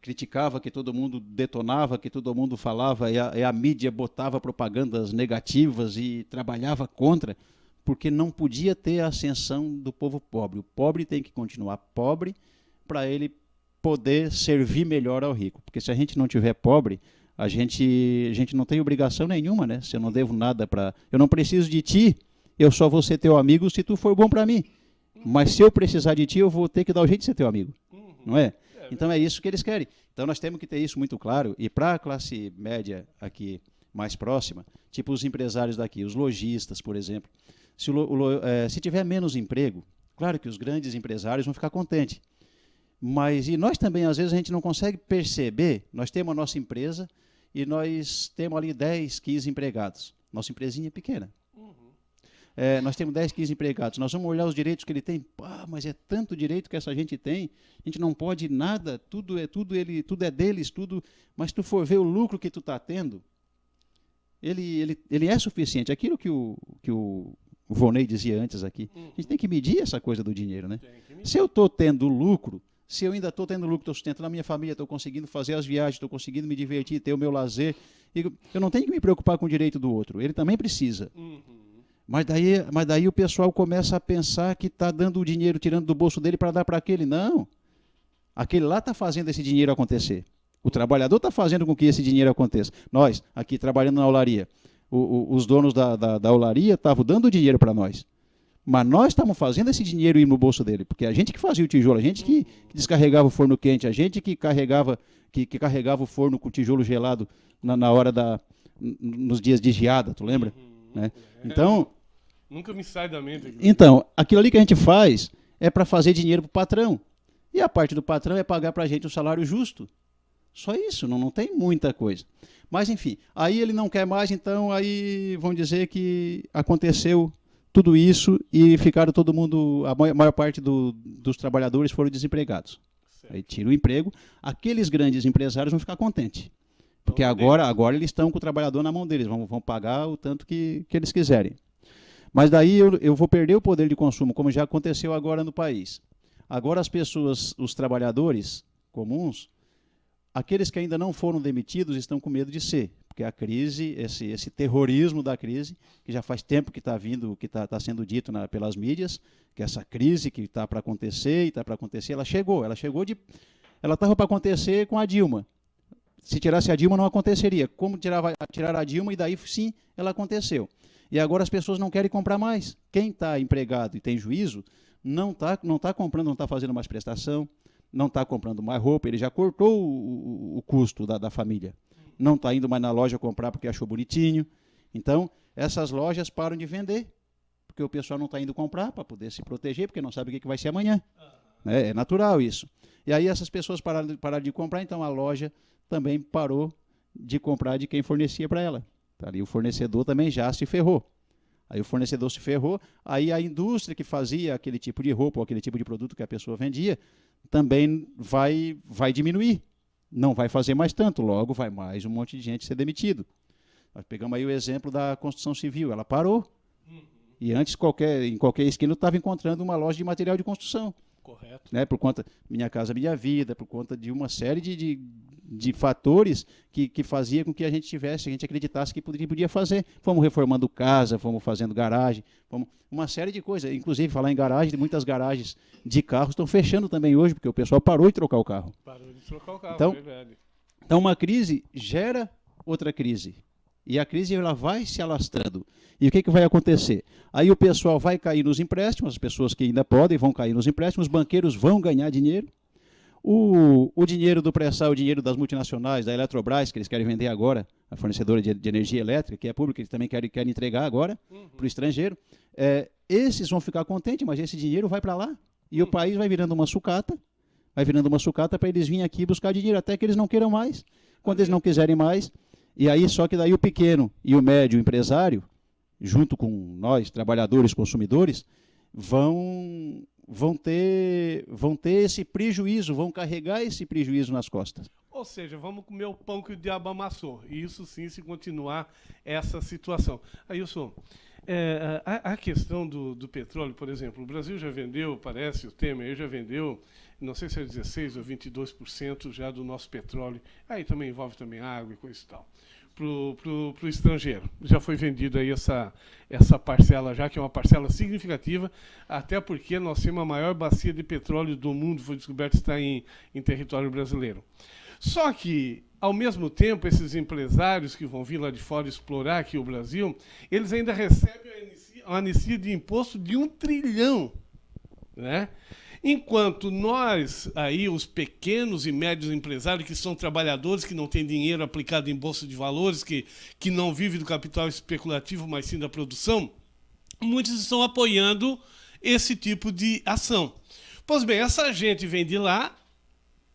criticava, que todo mundo detonava, que todo mundo falava, e a mídia botava propagandas negativas e trabalhava contra, porque não podia ter a ascensão do povo pobre. O pobre tem que continuar pobre para ele poder servir melhor ao rico. Porque se a gente não tiver pobre, a gente não tem obrigação nenhuma, né? Se eu não devo nada para... Eu não preciso de ti, eu só vou ser teu amigo se tu for bom para mim. Mas se eu precisar de ti, eu vou ter que dar o jeito de ser teu amigo. Não é? Então é isso que eles querem. Então nós temos que ter isso muito claro. E para a classe média aqui mais próxima, tipo os empresários daqui, os lojistas, por exemplo, se tiver menos emprego, claro que os grandes empresários vão ficar contentes. Mas e nós também, às vezes, a gente não consegue perceber. Nós temos a nossa empresa e nós temos ali 10, 15 empregados. Nossa empresinha é pequena. Nós temos 10, 15 empregados. Nós vamos olhar os direitos que ele tem. Mas é tanto direito que essa gente tem. A gente não pode nada. Tudo é deles, tudo. Mas se tu for ver o lucro que tu está tendo, ele é suficiente. Aquilo que o Volney dizia antes aqui. A gente tem que medir essa coisa do dinheiro, né? Se eu estou tendo lucro, se eu ainda estou tendo lucro, estou sustentando a minha família, estou conseguindo fazer as viagens, estou conseguindo me divertir, ter o meu lazer, eu não tenho que me preocupar com o direito do outro. Ele também precisa. Mas daí o pessoal começa a pensar que está dando o dinheiro, tirando do bolso dele para dar para aquele. Não. Aquele lá está fazendo esse dinheiro acontecer. O trabalhador está fazendo com que esse dinheiro aconteça. Nós, aqui trabalhando na olaria, os donos da olaria estavam dando dinheiro para nós. Mas nós estamos fazendo esse dinheiro ir no bolso dele, porque a gente que fazia o tijolo, a gente que descarregava o forno quente, a gente que carregava o forno com tijolo gelado na hora nos dias de geada, tu lembra? Né? Então, nunca me sai da mente. Então, aquilo ali que a gente faz é para fazer dinheiro para o patrão. E a parte do patrão é pagar para a gente o salário justo. Só isso, não tem muita coisa. Mas, enfim, aí ele não quer mais, então aí vão dizer que aconteceu tudo isso e ficaram todo mundo, a maior parte dos trabalhadores foram desempregados. Certo. Aí tira o emprego, aqueles grandes empresários vão ficar contentes. Porque agora eles estão com o trabalhador na mão deles, vão pagar o tanto que eles quiserem. Mas daí eu vou perder o poder de consumo, como já aconteceu agora no país. Agora as pessoas, os trabalhadores comuns, aqueles que ainda não foram demitidos estão com medo de ser. Porque a crise, esse terrorismo da crise, que já faz tempo que está vindo, que está sendo dito pelas mídias, que essa crise que está para acontecer, ela estava para acontecer com a Dilma. Se tirasse a Dilma, não aconteceria. Como tirar a Dilma, e daí sim ela aconteceu. E agora as pessoas não querem comprar mais. Quem está empregado e tem juízo, não está comprando, não está fazendo mais prestação, não está comprando mais roupa, ele já cortou o custo da família. Não está indo mais na loja comprar porque achou bonitinho. Então, essas lojas param de vender, porque o pessoal não está indo comprar para poder se proteger, porque não sabe o que vai ser amanhã. É natural isso. E aí essas pessoas pararam de comprar, então a loja também parou de comprar de quem fornecia para ela. Ali o fornecedor também já se ferrou. Aí o fornecedor se ferrou, aí a indústria que fazia aquele tipo de roupa ou aquele tipo de produto que a pessoa vendia também vai diminuir. Não vai fazer mais tanto, logo vai mais um monte de gente ser demitido. Nós pegamos aí o exemplo da construção civil, ela parou. E antes, em qualquer esquina, eu estava encontrando uma loja de material de construção. Correto. Né, por conta Minha Casa Minha Vida, por conta de uma série de fatores que fazia com que a gente acreditasse que podia fazer. Fomos reformando casa, fomos fazendo garagem, uma série de coisas. Inclusive, falar em garagem, muitas garagens de carros estão fechando também hoje, porque o pessoal parou de trocar o carro. Parou de trocar o carro, Então, verdade. Então, uma crise gera outra crise. E a crise ela vai se alastrando. E o que vai acontecer? Aí o pessoal vai cair nos empréstimos, as pessoas que ainda podem vão cair nos empréstimos, os banqueiros vão ganhar dinheiro. O dinheiro do pré-sal, o dinheiro das multinacionais, da Eletrobras, que eles querem vender agora, a fornecedora de energia elétrica, que é pública, que eles também querem entregar agora para o estrangeiro, esses vão ficar contentes, mas esse dinheiro vai para lá. E o país vai virando uma sucata para eles virem aqui buscar dinheiro, até que eles não queiram mais. Quando eles não quiserem mais, e aí só que daí o pequeno e o médio empresário, junto com nós, trabalhadores, consumidores, vão ter esse prejuízo, vão carregar esse prejuízo nas costas. Ou seja, vamos comer o pão que o diabo amassou. E isso sim, se continuar essa situação. Ailson, a questão do petróleo, por exemplo, o Brasil já vendeu, parece, o Temer já vendeu, não sei se é 16% ou 22% já do nosso petróleo. Aí também envolve também água e coisa e tal. Para o estrangeiro. Já foi vendida aí essa parcela já, que é uma parcela significativa, até porque nós temos a maior bacia de petróleo do mundo, foi descoberto está em território brasileiro. Só que, ao mesmo tempo, esses empresários que vão vir lá de fora explorar aqui o Brasil, eles ainda recebem a anistia de imposto de 1 trilhão, né? Enquanto nós, aí, os pequenos e médios empresários, que são trabalhadores, que não têm dinheiro aplicado em bolsa de valores, que não vivem do capital especulativo, mas sim da produção, muitos estão apoiando esse tipo de ação. Pois bem, essa gente vem de lá,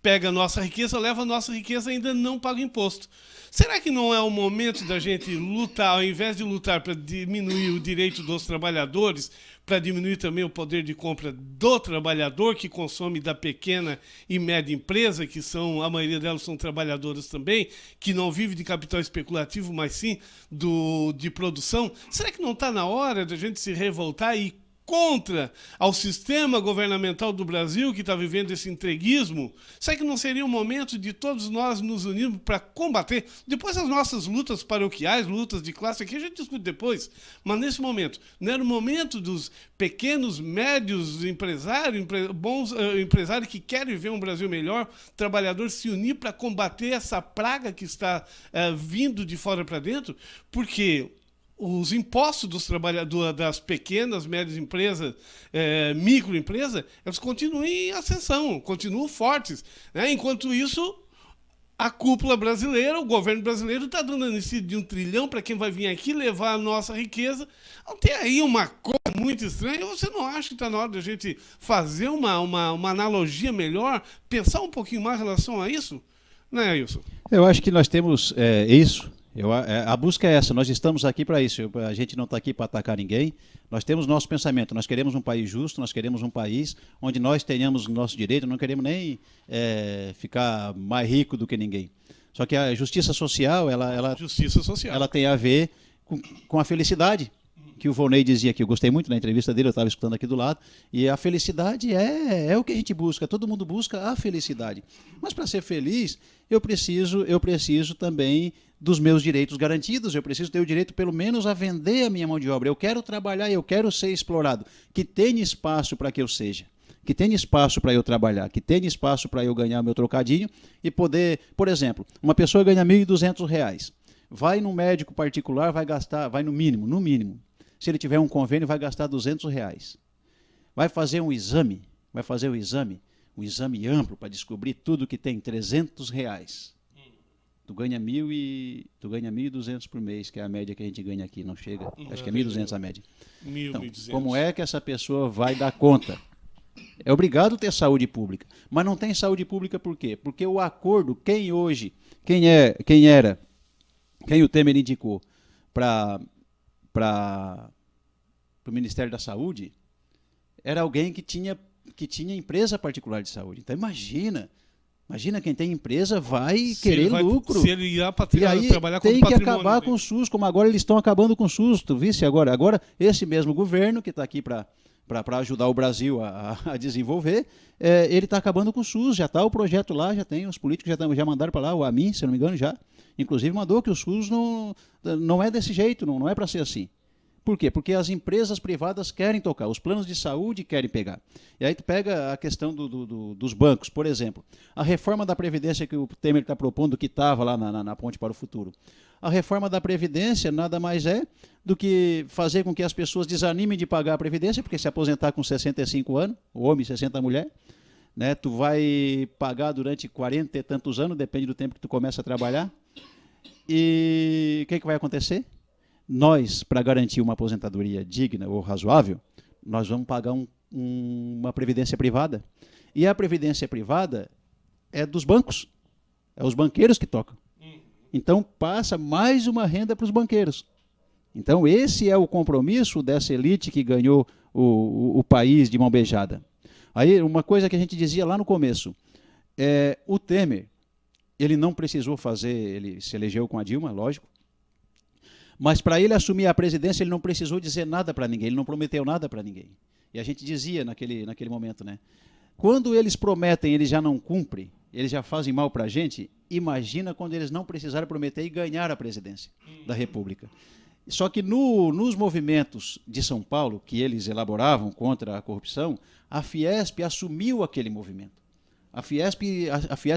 pega a nossa riqueza, leva a nossa riqueza e ainda não paga imposto. Será que não é o momento da gente lutar, ao invés de lutar para diminuir o direito dos trabalhadores, para diminuir também o poder de compra do trabalhador que consome da pequena e média empresa, que são, a maioria delas são trabalhadoras também, que não vive de capital especulativo, mas sim de produção? Será que não está na hora da gente se revoltar e contra ao sistema governamental do Brasil, que está vivendo esse entreguismo? Será que não seria o momento de todos nós nos unirmos para combater? Depois as nossas lutas paroquiais, lutas de classe, aqui a gente discute depois, mas nesse momento, não era o momento dos pequenos, médios empresários, bons empresários que querem ver um Brasil melhor, trabalhadores se unir para combater essa praga que está vindo de fora para dentro? Porque os impostos dos trabalhadores, das pequenas, médias empresas, microempresas, eles continuam em ascensão, continuam fortes, né? Enquanto isso, a cúpula brasileira, o governo brasileiro está dando anistia de 1 trilhão para quem vai vir aqui levar a nossa riqueza. Não tem aí uma coisa muito estranha? Você não acha que está na hora de a gente fazer uma analogia melhor, pensar um pouquinho mais em relação a isso? Né, Ailson? Eu acho que nós temos isso. A busca é essa, nós estamos aqui para isso, a gente não está aqui para atacar ninguém, nós temos nosso pensamento, nós queremos um país justo, nós queremos um país onde nós tenhamos o nosso direito, não queremos nem ficar mais rico do que ninguém. Só que a justiça social, ela tem a ver com a felicidade, que o Volney dizia aqui, eu gostei muito da entrevista dele, eu estava escutando aqui do lado, e a felicidade é o que a gente busca, todo mundo busca a felicidade. Mas para ser feliz, eu preciso também dos meus direitos garantidos, eu preciso ter o direito pelo menos a vender a minha mão de obra, eu quero trabalhar, eu quero ser explorado, que tenha espaço para que eu seja, que tenha espaço para eu trabalhar, que tenha espaço para eu ganhar meu trocadinho e poder, por exemplo, uma pessoa ganha R$ 1.200, vai num médico particular, vai no mínimo, se ele tiver um convênio, vai gastar R$200. Vai fazer um exame amplo para descobrir tudo que tem, R$300. Tu ganha 1.200 por mês, que é a média que a gente ganha aqui, não chega, acho que é 1.200 a média. Então, como é que essa pessoa vai dar conta? É obrigado a ter saúde pública, mas não tem saúde pública por quê? Porque o acordo, quem o Temer indicou para o Ministério da Saúde, era alguém que tinha empresa particular de saúde. Então imagina quem tem empresa vai querer lucro. Se ele ir para trabalhar com tem que acabar com o SUS, como agora eles estão acabando com o SUS. Tu viste agora? Agora esse mesmo governo que está aqui para para ajudar o Brasil a desenvolver, ele está acabando com o SUS, já está o projeto lá, já tem, os políticos já mandaram para lá, o AMIN, se não me engano, já, inclusive mandou que o SUS não é desse jeito, não é para ser assim. Por quê? Porque as empresas privadas querem tocar, os planos de saúde querem pegar. E aí tu pega a questão dos bancos, por exemplo. A reforma da Previdência que o Temer está propondo, que estava lá na Ponte para o Futuro. A reforma da Previdência nada mais é do que fazer com que as pessoas desanimem de pagar a Previdência, porque se aposentar com 65 anos, o homem, 60 a mulher, né, tu vai pagar durante 40 e tantos anos, depende do tempo que tu começa a trabalhar. E o que vai acontecer? Nós, para garantir uma aposentadoria digna ou razoável, nós vamos pagar uma previdência privada. E a previdência privada é dos bancos. É os banqueiros que tocam. Então, passa mais uma renda para os banqueiros. Então, esse é o compromisso dessa elite que ganhou o país de mão beijada. Aí, uma coisa que a gente dizia lá no começo, o Temer, ele não precisou fazer, ele se elegeu com a Dilma, lógico, mas para ele assumir a presidência, ele não precisou dizer nada para ninguém, ele não prometeu nada para ninguém. E a gente dizia naquele momento, né? Quando eles prometem, eles já não cumprem, eles já fazem mal para a gente, imagina quando eles não precisarem prometer e ganhar a presidência da República. Só que nos movimentos de São Paulo, que eles elaboravam contra a corrupção, a Fiesp assumiu aquele movimento. A Fiesp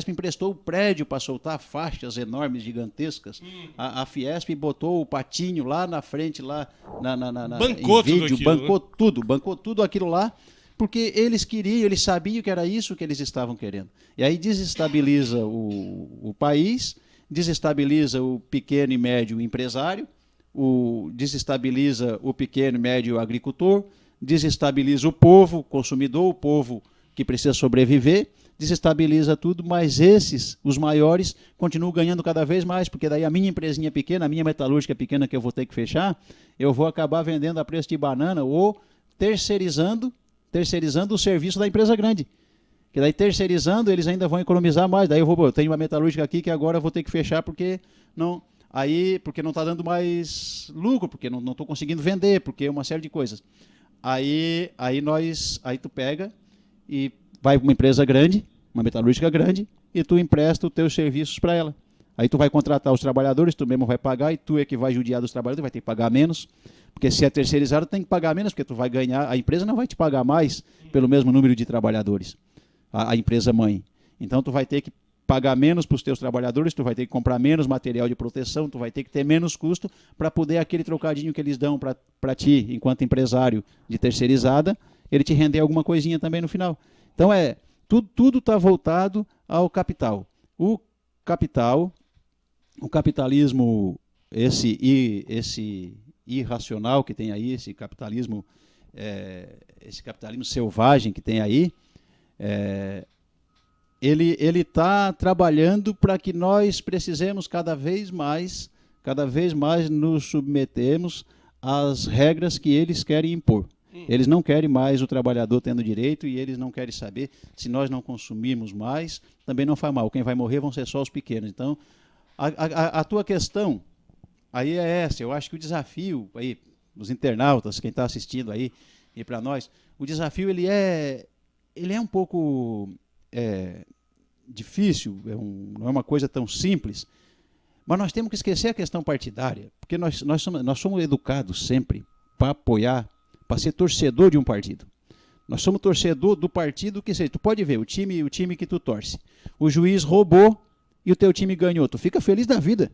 emprestou o prédio para soltar faixas enormes, gigantescas. A Fiesp botou o patinho lá na frente, lá bancou em vídeo, tudo aquilo, bancou tudo aquilo lá, porque eles queriam, eles sabiam que era isso que eles estavam querendo. E aí desestabiliza o país, desestabiliza o pequeno e médio empresário, desestabiliza o pequeno e médio agricultor, desestabiliza o povo, o consumidor, o povo que precisa sobreviver, desestabiliza tudo, mas esses, os maiores, continuam ganhando cada vez mais, porque daí a minha empresinha pequena, a minha metalúrgica pequena que eu vou ter que fechar, eu vou acabar vendendo a preço de banana ou terceirizando o serviço da empresa grande. Que daí terceirizando, eles ainda vão economizar mais. Daí eu tenho uma metalúrgica aqui que agora eu vou ter que fechar porque não está dando mais lucro, porque não estou conseguindo vender, porque uma série de coisas. Aí tu pega e vai para uma empresa grande, uma metalúrgica grande, e tu empresta os teus serviços para ela. Aí tu vai contratar os trabalhadores, tu mesmo vai pagar, e tu é que vai judiar dos trabalhadores, vai ter que pagar menos, porque se é terceirizado tem que pagar menos, porque tu vai ganhar, a empresa não vai te pagar mais pelo mesmo número de trabalhadores, a empresa mãe. Então tu vai ter que pagar menos para os teus trabalhadores, tu vai ter que comprar menos material de proteção, tu vai ter que ter menos custo para poder aquele trocadinho que eles dão para ti, enquanto empresário de terceirizada, ele te render alguma coisinha também no final. Então tudo está voltado ao capital. O capitalismo, esse irracional que tem aí, esse capitalismo selvagem que tem aí, ele está trabalhando para que nós precisemos cada vez mais nos submetermos às regras que eles querem impor. Eles não querem mais o trabalhador tendo direito e eles não querem saber se nós não consumirmos mais, também não faz mal. Quem vai morrer vão ser só os pequenos. Então, a tua questão aí é essa. Eu acho que o desafio aí, os internautas, quem está assistindo aí e para nós, o desafio ele é um pouco difícil, não é uma coisa tão simples, mas nós temos que esquecer a questão partidária, porque nós somos educados sempre para apoiar, para ser torcedor de um partido. Nós somos torcedor do partido que seja. Tu pode ver, o time que tu torce. O juiz roubou e o teu time ganhou. Tu fica feliz da vida.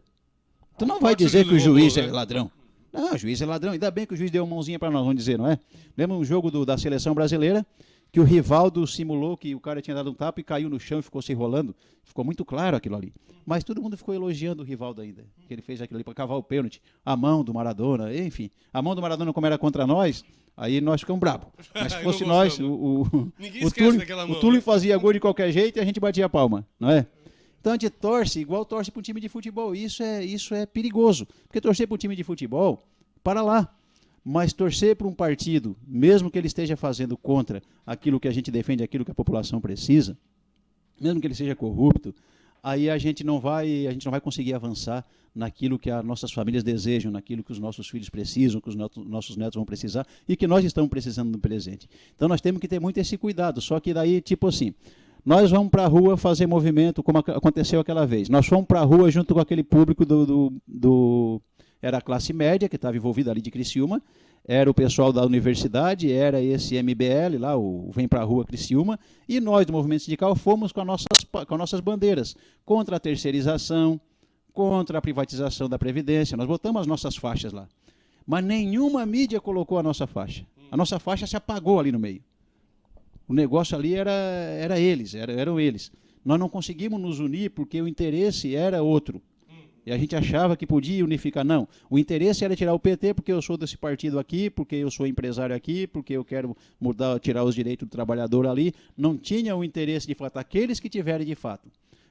Tu não vai dizer que o juiz é ladrão. Não, o juiz é ladrão. Ainda bem que o juiz deu uma mãozinha para nós, vamos dizer, não é? Lembra um jogo da seleção brasileira que o Rivaldo simulou que o cara tinha dado um tapa e caiu no chão e ficou se enrolando. Ficou muito claro aquilo ali. Mas todo mundo ficou elogiando o Rivaldo ainda, que ele fez aquilo ali para cavar o pênalti. A mão do Maradona, enfim. A mão do Maradona, como era contra nós, aí nós ficamos bravos. Mas se fosse nós, o Túlio fazia gol de qualquer jeito e a gente batia a palma, não é? Então a gente torce igual torce para um time de futebol. Isso é perigoso. Porque torcer para um time de futebol, para lá. Mas torcer para um partido, mesmo que ele esteja fazendo contra aquilo que a gente defende, aquilo que a população precisa, mesmo que ele seja corrupto, aí a gente não vai conseguir avançar naquilo que as nossas famílias desejam, naquilo que os nossos filhos precisam, que os nossos netos vão precisar e que nós estamos precisando no presente. Então nós temos que ter muito esse cuidado, só que daí, tipo assim, nós vamos para a rua fazer movimento, como aconteceu aquela vez. Nós fomos para a rua junto com aquele público era a classe média, que estava envolvida ali de Criciúma, era o pessoal da universidade, era esse MBL lá, o Vem Pra Rua Criciúma, e nós do movimento sindical fomos com as nossas bandeiras, contra a terceirização, contra a privatização da Previdência, nós botamos as nossas faixas lá. Mas nenhuma mídia colocou a nossa faixa. A nossa faixa se apagou ali no meio. O negócio ali eram eles. Nós não conseguimos nos unir porque o interesse era outro. E a gente achava que podia unificar. Não, o interesse era tirar o PT porque eu sou desse partido aqui, porque eu sou empresário aqui, porque eu quero tirar os direitos do trabalhador ali. Não tinha o interesse de fato. Aqueles que tiverem de fato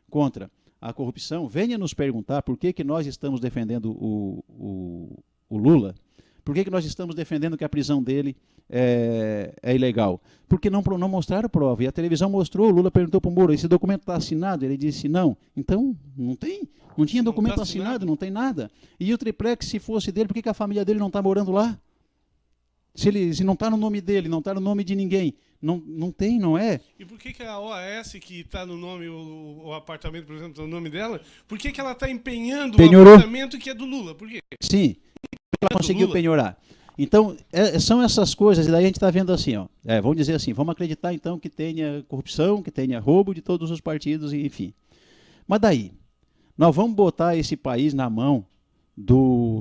contra a corrupção, venha nos perguntar por que nós estamos defendendo o Lula. Por que nós estamos defendendo que a prisão dele é ilegal? Porque não mostraram prova. E a televisão mostrou, o Lula perguntou para o Moro, esse documento está assinado? Ele disse não. Então, não tinha documento assinado, não tem nada. E o triplex, se fosse dele, por que a família dele não está morando lá? Se não está no nome dele, não está no nome de ninguém, não tem, não é? E por que a OAS, que está no nome, o apartamento, por exemplo, está no nome dela, por que ela está empenhando o apartamento que é do Lula? Por quê? Sim, ela conseguiu penhorar. Então, são essas coisas, e daí a gente está vendo assim, ó, vamos dizer assim, vamos acreditar então que tenha corrupção, que tenha roubo de todos os partidos, enfim. Mas daí, nós vamos botar esse país na mão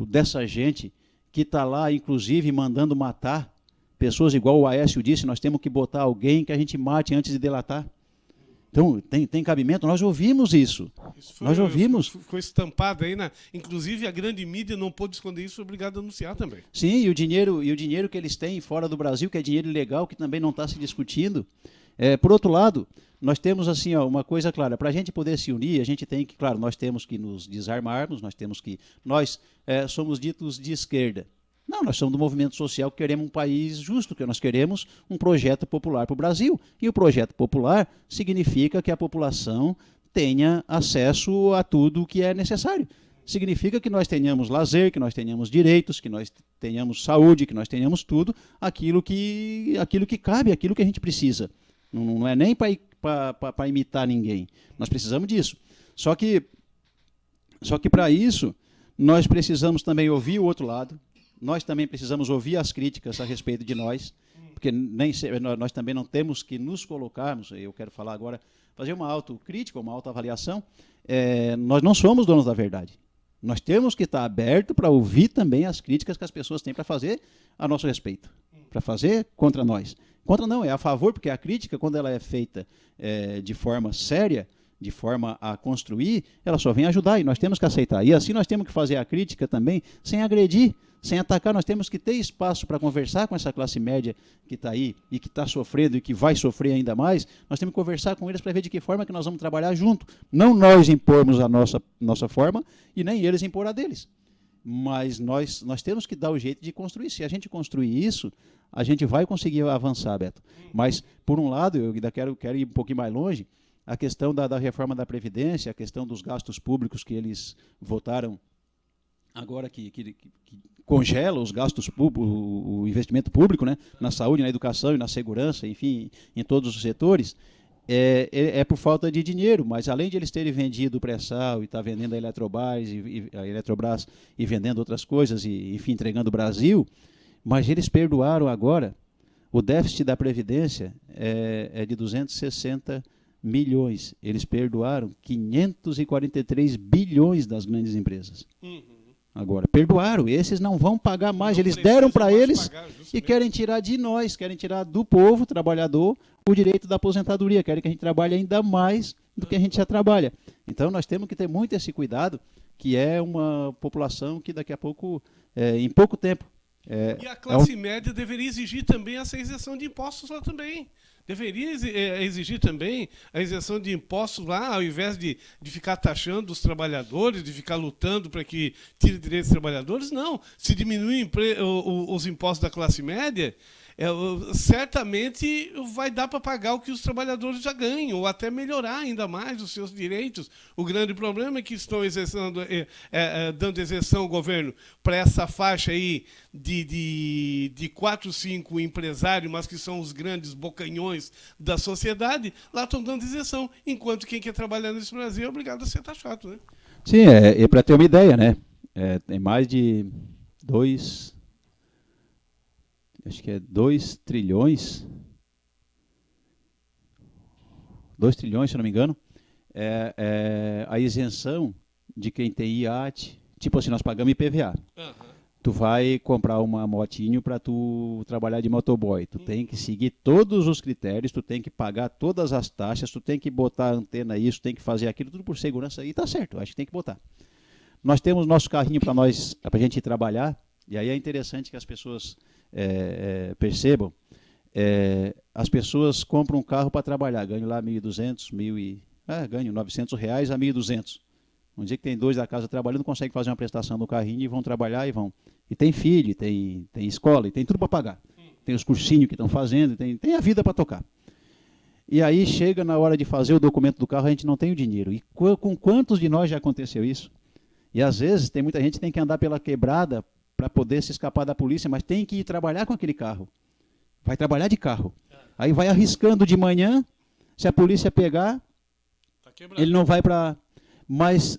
dessa gente que está lá, inclusive, mandando matar pessoas, igual o Aécio disse, nós temos que botar alguém que a gente mate antes de delatar. Então, tem cabimento? Nós ouvimos isso. Nós ouvimos. Ficou estampado aí, inclusive a grande mídia não pôde esconder isso, foi obrigado a anunciar também. Sim, e o dinheiro que eles têm fora do Brasil, que é dinheiro ilegal, que também não está se discutindo. Por outro lado, nós temos assim, ó, uma coisa clara, para a gente poder se unir, a gente tem que, claro, nós temos que nos desarmarmos, nós somos ditos de esquerda. Não, nós somos do movimento social que queremos um país justo, que nós queremos um projeto popular para o Brasil. E o projeto popular significa que a população tenha acesso a tudo o que é necessário. Significa que nós tenhamos lazer, que nós tenhamos direitos, que nós tenhamos saúde, que nós tenhamos tudo, aquilo que cabe, aquilo que a gente precisa. Não é nem para imitar ninguém. Nós precisamos disso. Só que para isso, nós precisamos também ouvir o outro lado. Nós também precisamos ouvir as críticas a respeito de nós, porque nós também não temos que nos colocarmos, eu quero falar agora, fazer uma autocrítica, uma autoavaliação, nós não somos donos da verdade. Nós temos que estar abertos para ouvir também as críticas que as pessoas têm para fazer a nosso respeito, para fazer contra nós. Contra não, é a favor, porque a crítica, quando ela é feita de forma séria, de forma a construir, ela só vem ajudar e nós temos que aceitar. E assim nós temos que fazer a crítica também sem agredir, sem atacar. Nós temos que ter espaço para conversar com essa classe média que está aí e que está sofrendo e que vai sofrer ainda mais. Nós temos que conversar com eles para ver de que forma que nós vamos trabalhar junto. Não nós impormos a nossa forma e nem eles impor a deles. Mas nós temos que dar o jeito de construir. Se a gente construir isso, a gente vai conseguir avançar, Beto. Mas, por um lado, eu ainda quero ir um pouquinho mais longe, a questão da reforma da Previdência, a questão dos gastos públicos que eles votaram agora, que congela os gastos públicos, o investimento público, né, na saúde, na educação e na segurança, enfim, em todos os setores, é por falta de dinheiro. Mas além de eles terem vendido o pré-sal e estar vendendo a Eletrobras e vendendo outras coisas, e enfim, entregando o Brasil, mas eles perdoaram agora, o déficit da Previdência é de 260 milhões. Eles perdoaram 543 bilhões das grandes empresas. Agora, perdoaram. Esses não vão pagar mais. Eles deram para eles e querem tirar de nós, querem tirar do povo trabalhador o direito da aposentadoria. Querem que a gente trabalhe ainda mais do que a gente já trabalha. Então, nós temos que ter muito esse cuidado, que é uma população que daqui a pouco, em pouco tempo... e a classe média deveria exigir também essa isenção de impostos lá também. Deveria exigir também a isenção de impostos lá, ao invés de ficar taxando os trabalhadores, de ficar lutando para que tire direitos dos trabalhadores. Não, se diminuir os impostos da classe média, certamente vai dar para pagar o que os trabalhadores já ganham, ou até melhorar ainda mais os seus direitos. O grande problema é que estão dando exceção ao governo para essa faixa aí de 4, 5 empresários, mas que são os grandes bocanhões da sociedade, lá estão dando isenção, enquanto quem quer trabalhar nesse Brasil é obrigado a ser taxado, né? Sim, e para ter uma ideia, né? Tem mais de 2 trilhões, 2 trilhões, se não me engano, a isenção de quem tem iate, tipo assim, nós pagamos IPVA. Uhum. Tu vai comprar uma motinho para tu trabalhar de motoboy, tu tem que seguir todos os critérios, tu tem que pagar todas as taxas, tu tem que botar a antena isso, tem que fazer aquilo, tudo por segurança, e tá certo, acho que tem que botar. Nós temos nosso carrinho para a gente ir trabalhar, e aí é interessante que as pessoas percebam, as pessoas compram um carro para trabalhar, ganham lá 1.200, ganham R$900 a 1.200. Um dia que tem 2 da casa trabalhando, consegue fazer uma prestação no carrinho e vão trabalhar e vão. E tem filho, tem escola, e tem tudo para pagar. Tem os cursinhos que estão fazendo, tem a vida para tocar. E aí chega na hora de fazer o documento do carro, a gente não tem o dinheiro. E com quantos de nós já aconteceu isso? E às vezes tem muita gente que tem que andar pela quebrada para poder se escapar da polícia, mas tem que ir trabalhar com aquele carro. Vai trabalhar de carro. Aí vai arriscando de manhã, se a polícia pegar, ele não vai para... Mas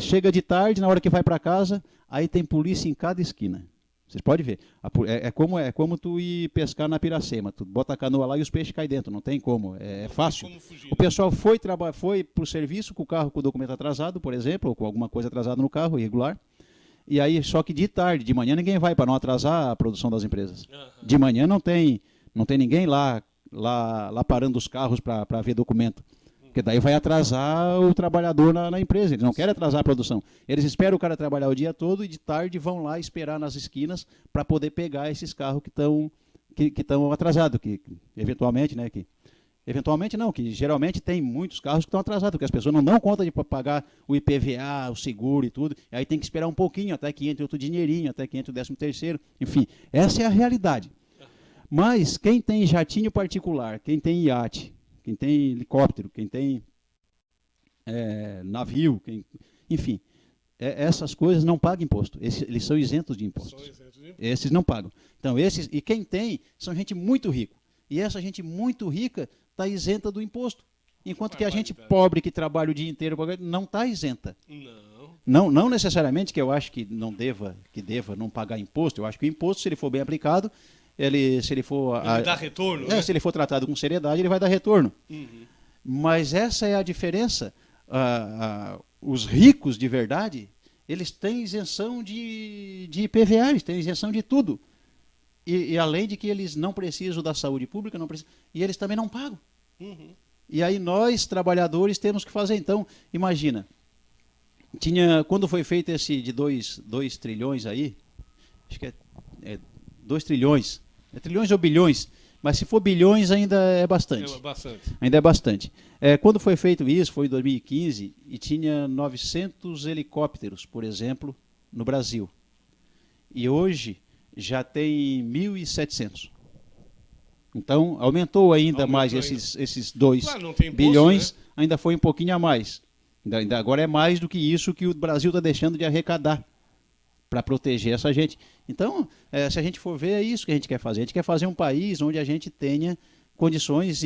chega de tarde, na hora que vai para casa, aí tem polícia em cada esquina. Vocês podem ver. É como tu ir pescar na Piracema. Tu bota a canoa lá e os peixes caem dentro. Não tem como. É fácil. O pessoal foi para o serviço com o carro com o documento atrasado, por exemplo, ou com alguma coisa atrasada no carro, irregular. E aí, só que de tarde, de manhã, ninguém vai para não atrasar a produção das empresas. De manhã não tem ninguém lá parando os carros para ver documento. Porque daí vai atrasar o trabalhador na empresa. Eles não querem atrasar a produção. Eles esperam o cara trabalhar o dia todo e de tarde vão lá esperar nas esquinas para poder pegar esses carros que estão atrasados. Que eventualmente, né? Eventualmente não, que geralmente tem muitos carros que estão atrasados, porque as pessoas não dão conta de pagar o IPVA, o seguro e tudo. E aí tem que esperar um pouquinho até que entre outro dinheirinho, até que entre o 13º. Enfim, essa é a realidade. Mas quem tem jatinho particular, quem tem iate, quem tem helicóptero, quem tem navio, enfim, essas coisas não pagam imposto. Eles são isentos de impostos. Esses não pagam. Então, e quem tem são gente muito rica. E essa gente muito rica está isenta do imposto. Enquanto que a gente pobre que trabalha o dia inteiro não está isenta. Não necessariamente que eu acho que deva não pagar imposto. Eu acho que o imposto, se ele for bem aplicado, se ele for dá retorno, né? Se ele for tratado com seriedade, ele vai dar retorno. Uhum. Mas essa é a diferença. Os ricos de verdade, eles têm isenção de IPVA, eles têm isenção de tudo. E além de que eles não precisam da saúde pública, e eles também não pagam. Uhum. E aí nós, trabalhadores, temos que fazer. Então, imagina, quando foi feito esse de 2 trilhões aí, acho que é 2 trilhões, trilhões ou bilhões, mas se for bilhões ainda é bastante. Ainda é bastante. Quando foi feito isso, foi em 2015, e tinha 900 helicópteros, por exemplo, no Brasil. E hoje já tem 1.700. Então, aumentou ainda mais esses 2 bilhões, né? Ainda foi um pouquinho a mais. Ainda agora é mais do que isso que o Brasil está deixando de arrecadar para proteger essa gente. Então, se a gente for ver, é isso que a gente quer fazer. A gente quer fazer um país onde a gente tenha condições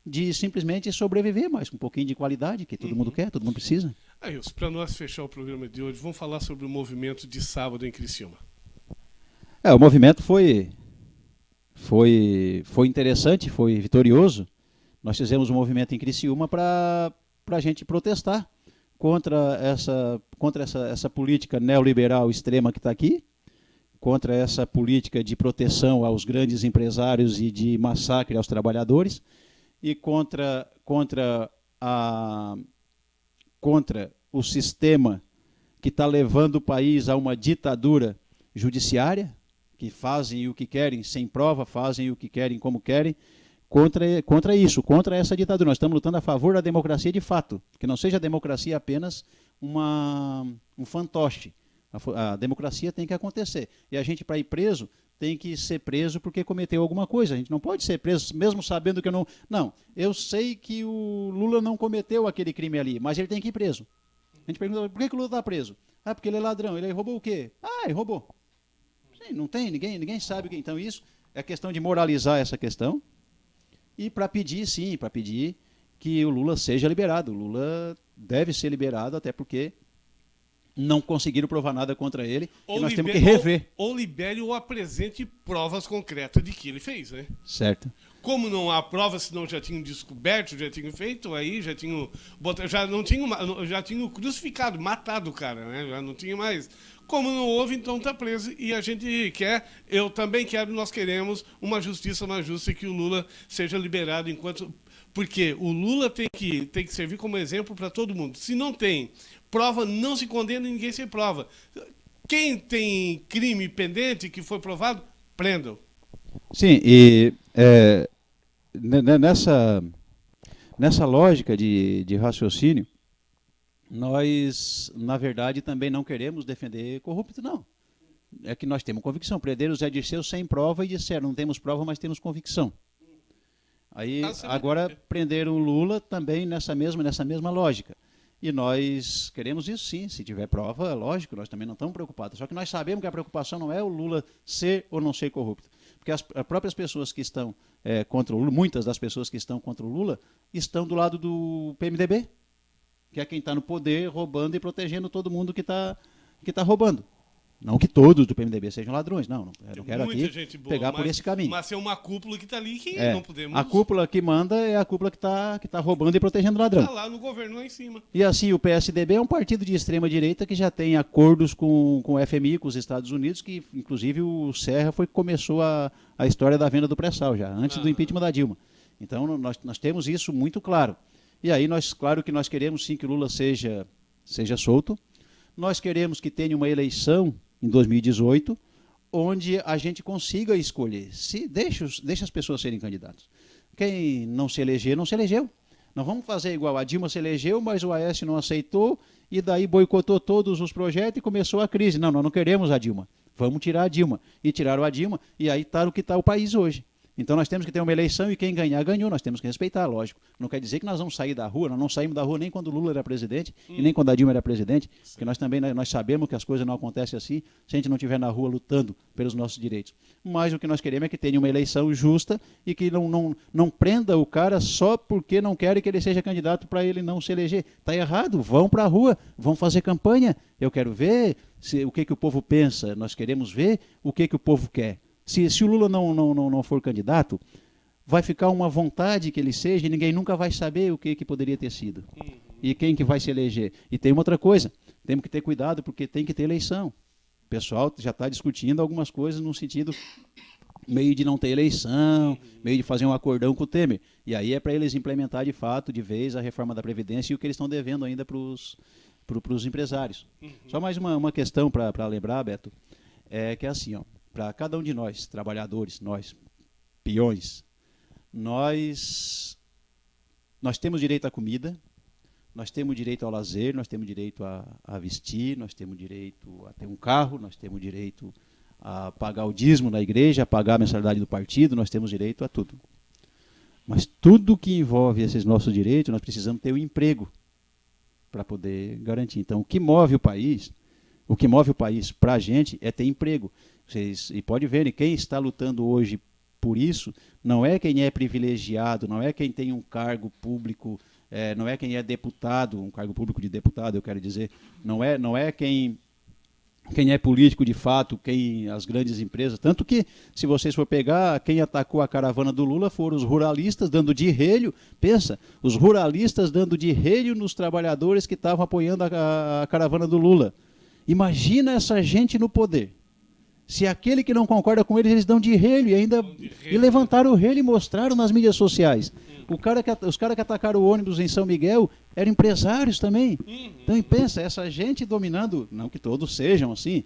de simplesmente sobreviver, mas com um pouquinho de qualidade, que todo mundo quer, todo mundo precisa. Ailson, para nós fechar o programa de hoje, vamos falar sobre o movimento de sábado em Criciúma. O movimento foi interessante, foi vitorioso. Nós fizemos um movimento em Criciúma para a gente protestar contra essa política neoliberal extrema que está aqui, contra essa política de proteção aos grandes empresários e de massacre aos trabalhadores, e contra o sistema que está levando o país a uma ditadura judiciária, que fazem o que querem sem prova, fazem o que querem como querem, contra isso, contra essa ditadura. Nós estamos lutando a favor da democracia de fato, que não seja a democracia apenas um fantoche. A democracia tem que acontecer. E a gente, para ir preso, tem que ser preso porque cometeu alguma coisa. A gente não pode ser preso mesmo sabendo que eu não... Não, eu sei que o Lula não cometeu aquele crime ali, mas ele tem que ir preso. A gente pergunta, por que o Lula está preso? Ah, porque ele é ladrão. Ele roubou o quê? Ah, ele roubou. Sim, não tem, ninguém sabe o que. Então isso é questão de moralizar essa questão e para pedir, sim, para pedir que o Lula seja liberado. O Lula deve ser liberado, até porque não conseguiram provar nada contra ele e nós temos que rever. Ou libere ou apresente provas concretas de que ele fez, né? Certo. Como não há provas, senão já tinham descoberto, já tinham feito, aí já tinham já tinham crucificado, matado o cara, né? Já não tinha mais. Como não houve, então está preso. E a gente quer, eu também quero, nós queremos uma justiça mais justa e que o Lula seja liberado enquanto. Porque o Lula tem que servir como exemplo para todo mundo. Se não tem prova, não se condena e ninguém se prova. Quem tem crime pendente que foi provado, prendam. Sim, e nessa lógica de raciocínio, nós, na verdade, também não queremos defender corrupto, não. É que nós temos convicção. Prenderam o Zé Dirceu sem prova e disseram, não temos prova, mas temos convicção. Aí, agora, prenderam o Lula também nessa mesma lógica. E nós queremos isso sim, se tiver prova, lógico, nós também não estamos preocupados. Só que nós sabemos que a preocupação não é o Lula ser ou não ser corrupto. Porque as próprias pessoas que estão contra o Lula, muitas das pessoas que estão contra o Lula, estão do lado do PMDB, que é quem está no poder, roubando e protegendo todo mundo que tá roubando. Não que todos do PMDB sejam ladrões, não. Eu não quero aqui pegar por esse caminho. Mas é uma cúpula que está ali que não podemos... A cúpula que manda é a cúpula que tá roubando e protegendo o ladrão. Está lá no governo, lá em cima. E assim, o PSDB é um partido de extrema-direita que já tem acordos com o FMI, com os Estados Unidos, que inclusive o Serra foi que começou a história da venda do pré-sal já, antes do impeachment da Dilma. Então nós temos isso muito claro. E aí, claro que nós queremos sim que o Lula seja solto. Nós queremos que tenha uma eleição em 2018, onde a gente consiga escolher. Deixa as pessoas serem candidatos. Quem não se eleger, não se elegeu. Não vamos fazer igual. A Dilma se elegeu, mas o Aécio não aceitou, e daí boicotou todos os projetos e começou a crise. Não, nós não queremos a Dilma. Vamos tirar a Dilma. E tiraram a Dilma, e aí está o que está o país hoje. Então nós temos que ter uma eleição e quem ganhar, ganhou. Nós temos que respeitar, lógico. Não quer dizer que nós vamos sair da rua. Nós não saímos da rua nem quando o Lula era presidente e nem quando a Dilma era presidente, porque nós também nós sabemos que as coisas não acontecem assim se a gente não estiver na rua lutando pelos nossos direitos. Mas o que nós queremos é que tenha uma eleição justa e que não prenda o cara só porque não quer que ele seja candidato para ele não se eleger. Está errado. Vão para a rua, vão fazer campanha. Eu quero ver o que o povo pensa. Nós queremos ver o que o povo quer. Se o Lula não for candidato, vai ficar uma vontade que ele seja e ninguém nunca vai saber o que poderia ter sido. E quem que vai se eleger. E tem uma outra coisa, temos que ter cuidado porque tem que ter eleição. O pessoal já está discutindo algumas coisas no sentido meio de não ter eleição, meio de fazer um acordão com o Temer. E aí é para eles implementar de fato, de vez, a reforma da Previdência e o que eles estão devendo ainda para os empresários. Só mais uma questão para lembrar, Beto, que é assim, ó. Para cada um de nós, trabalhadores, nós, peões, nós temos direito à comida, nós temos direito ao lazer, nós temos direito a vestir, nós temos direito a ter um carro, nós temos direito a pagar o dízimo na igreja, a pagar a mensalidade do partido, nós temos direito a tudo. Mas tudo que envolve esses nossos direitos, nós precisamos ter um emprego para poder garantir. Então, o que move o país para a gente é ter emprego. E pode ver, quem está lutando hoje por isso não é quem é privilegiado, não é quem tem um cargo público, não é quem é deputado, um cargo público de deputado, eu quero dizer, não é quem é político de fato, as grandes empresas. Tanto que, se vocês for pegar, quem atacou a caravana do Lula foram os ruralistas dando de relho, pensa, os ruralistas dando de relho nos trabalhadores que estavam apoiando a caravana do Lula. Imagina essa gente no poder. Se aquele que não concorda com eles dão de relho e levantaram o relho e mostraram nas mídias sociais. Os caras que atacaram o ônibus em São Miguel eram empresários também. Então pensa, essa gente dominando, não que todos sejam assim,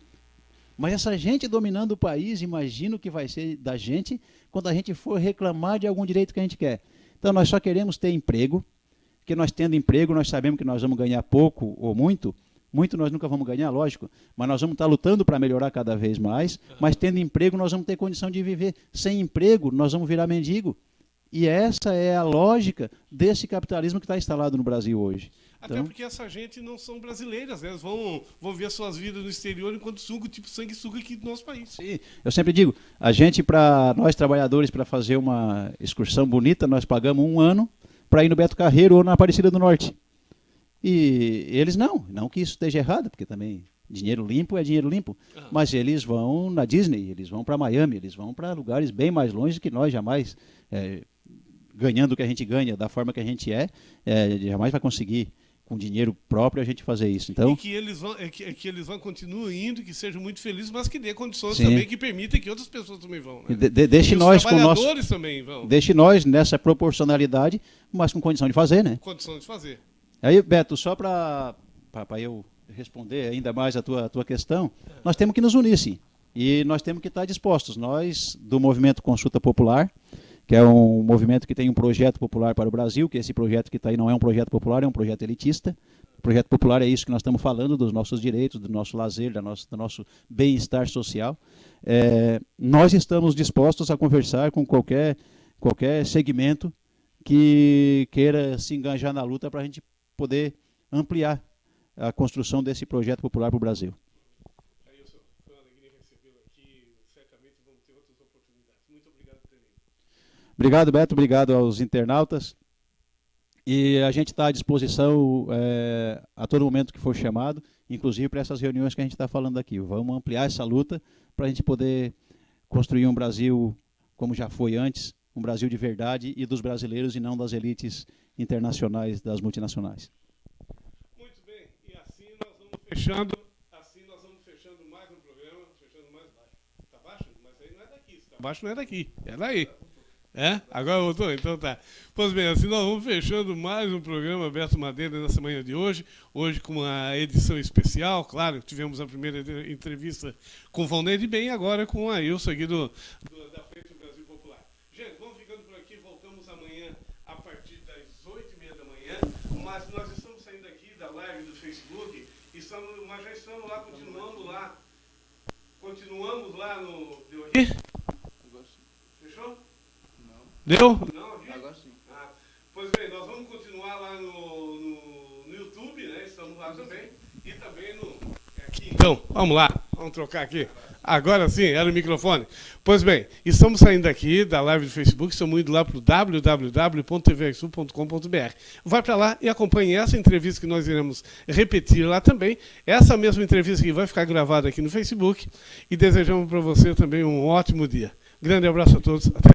mas essa gente dominando o país, imagina o que vai ser da gente quando a gente for reclamar de algum direito que a gente quer. Então nós só queremos ter emprego, porque nós tendo emprego, nós sabemos que nós vamos ganhar pouco ou muito, Muito nós nunca vamos ganhar, lógico, mas nós vamos estar lutando para melhorar cada vez mais, mas tendo emprego nós vamos ter condição de viver. Sem emprego nós vamos virar mendigo. E essa é a lógica desse capitalismo que está instalado no Brasil hoje. Até Então, porque essa gente não são brasileiras, né? Elas vão ver suas vidas no exterior enquanto suga, tipo sanguessuga aqui do nosso país. sim, eu sempre digo, a gente, para nós trabalhadores, para fazer uma excursão bonita, nós pagamos 1 ano para ir no Beto Carreiro ou na Aparecida do Norte. E eles não que isso esteja errado, porque também dinheiro limpo é dinheiro limpo, mas eles vão na Disney, eles vão para Miami, eles vão para lugares bem mais longe que nós jamais, ganhando o que a gente ganha, da forma que a gente jamais vai conseguir, com dinheiro próprio, a gente fazer isso. Então, e que eles vão, que eles vão continuar indo, que sejam muito felizes, mas que dê condições sim, também, que permita que outras pessoas também vão. Né? Deixe nós os com o nosso, trabalhadores também vão. deixe nós nessa proporcionalidade, mas com condição de fazer, né? Condição de fazer. Aí, Beto, só para eu responder ainda mais a tua questão, nós temos que nos unir, sim. E nós temos que estar dispostos. Nós, do Movimento Consulta Popular, que é um movimento que tem um projeto popular para o Brasil, que esse projeto que está aí não é um projeto popular, é um projeto elitista. O projeto popular é isso que nós estamos falando, dos nossos direitos, do nosso lazer, do nosso bem-estar social. Nós estamos dispostos a conversar com qualquer segmento que queira se engajar na luta para a gente poder ampliar a construção desse projeto popular para o Brasil. Ailson, foi uma alegria recebê-lo aqui. Certamente vamos ter outras oportunidades. Muito obrigado por ter vindo. Obrigado, Beto. Obrigado aos internautas. E a gente está à disposição a todo momento que for chamado, inclusive para essas reuniões que a gente está falando aqui. Vamos ampliar essa luta para a gente poder construir um Brasil como já foi antes, um Brasil de verdade e dos brasileiros e não das elites internacionais, das multinacionais. Muito bem, e assim nós vamos fechando mais um programa, fechando mais baixo. Tá baixo? Mas aí não é daqui. Se tá baixo não é daqui, é daí. Agora voltou? Então tá. Pois bem, assim nós vamos fechando mais um programa Beto Madeira nessa manhã de hoje. Hoje com uma edição especial, claro, tivemos a primeira entrevista com o Valnei de Bem, agora com a Ailson aqui da Frente do Brasil Popular. Gente, vamos ficando por aqui, voltamos amanhã a partir das 8h30 da manhã, mas nós estamos saindo aqui da live do Facebook, mas já estamos lá, continuamos lá no... Deu aqui? Fechou? Deu? Não, aqui? Agora sim. Pois bem, nós vamos continuar lá no YouTube, né? Estamos lá também. E também aqui. Então, vamos lá. Vamos trocar aqui. Agora sim, era o microfone. Pois bem, estamos saindo aqui da live do Facebook, estamos indo lá para o www.tvsul.com.br. Vai para lá e acompanhe essa entrevista que nós iremos repetir lá também. Essa mesma entrevista que vai ficar gravada aqui no Facebook. E desejamos para você também um ótimo dia. Grande abraço a todos. Até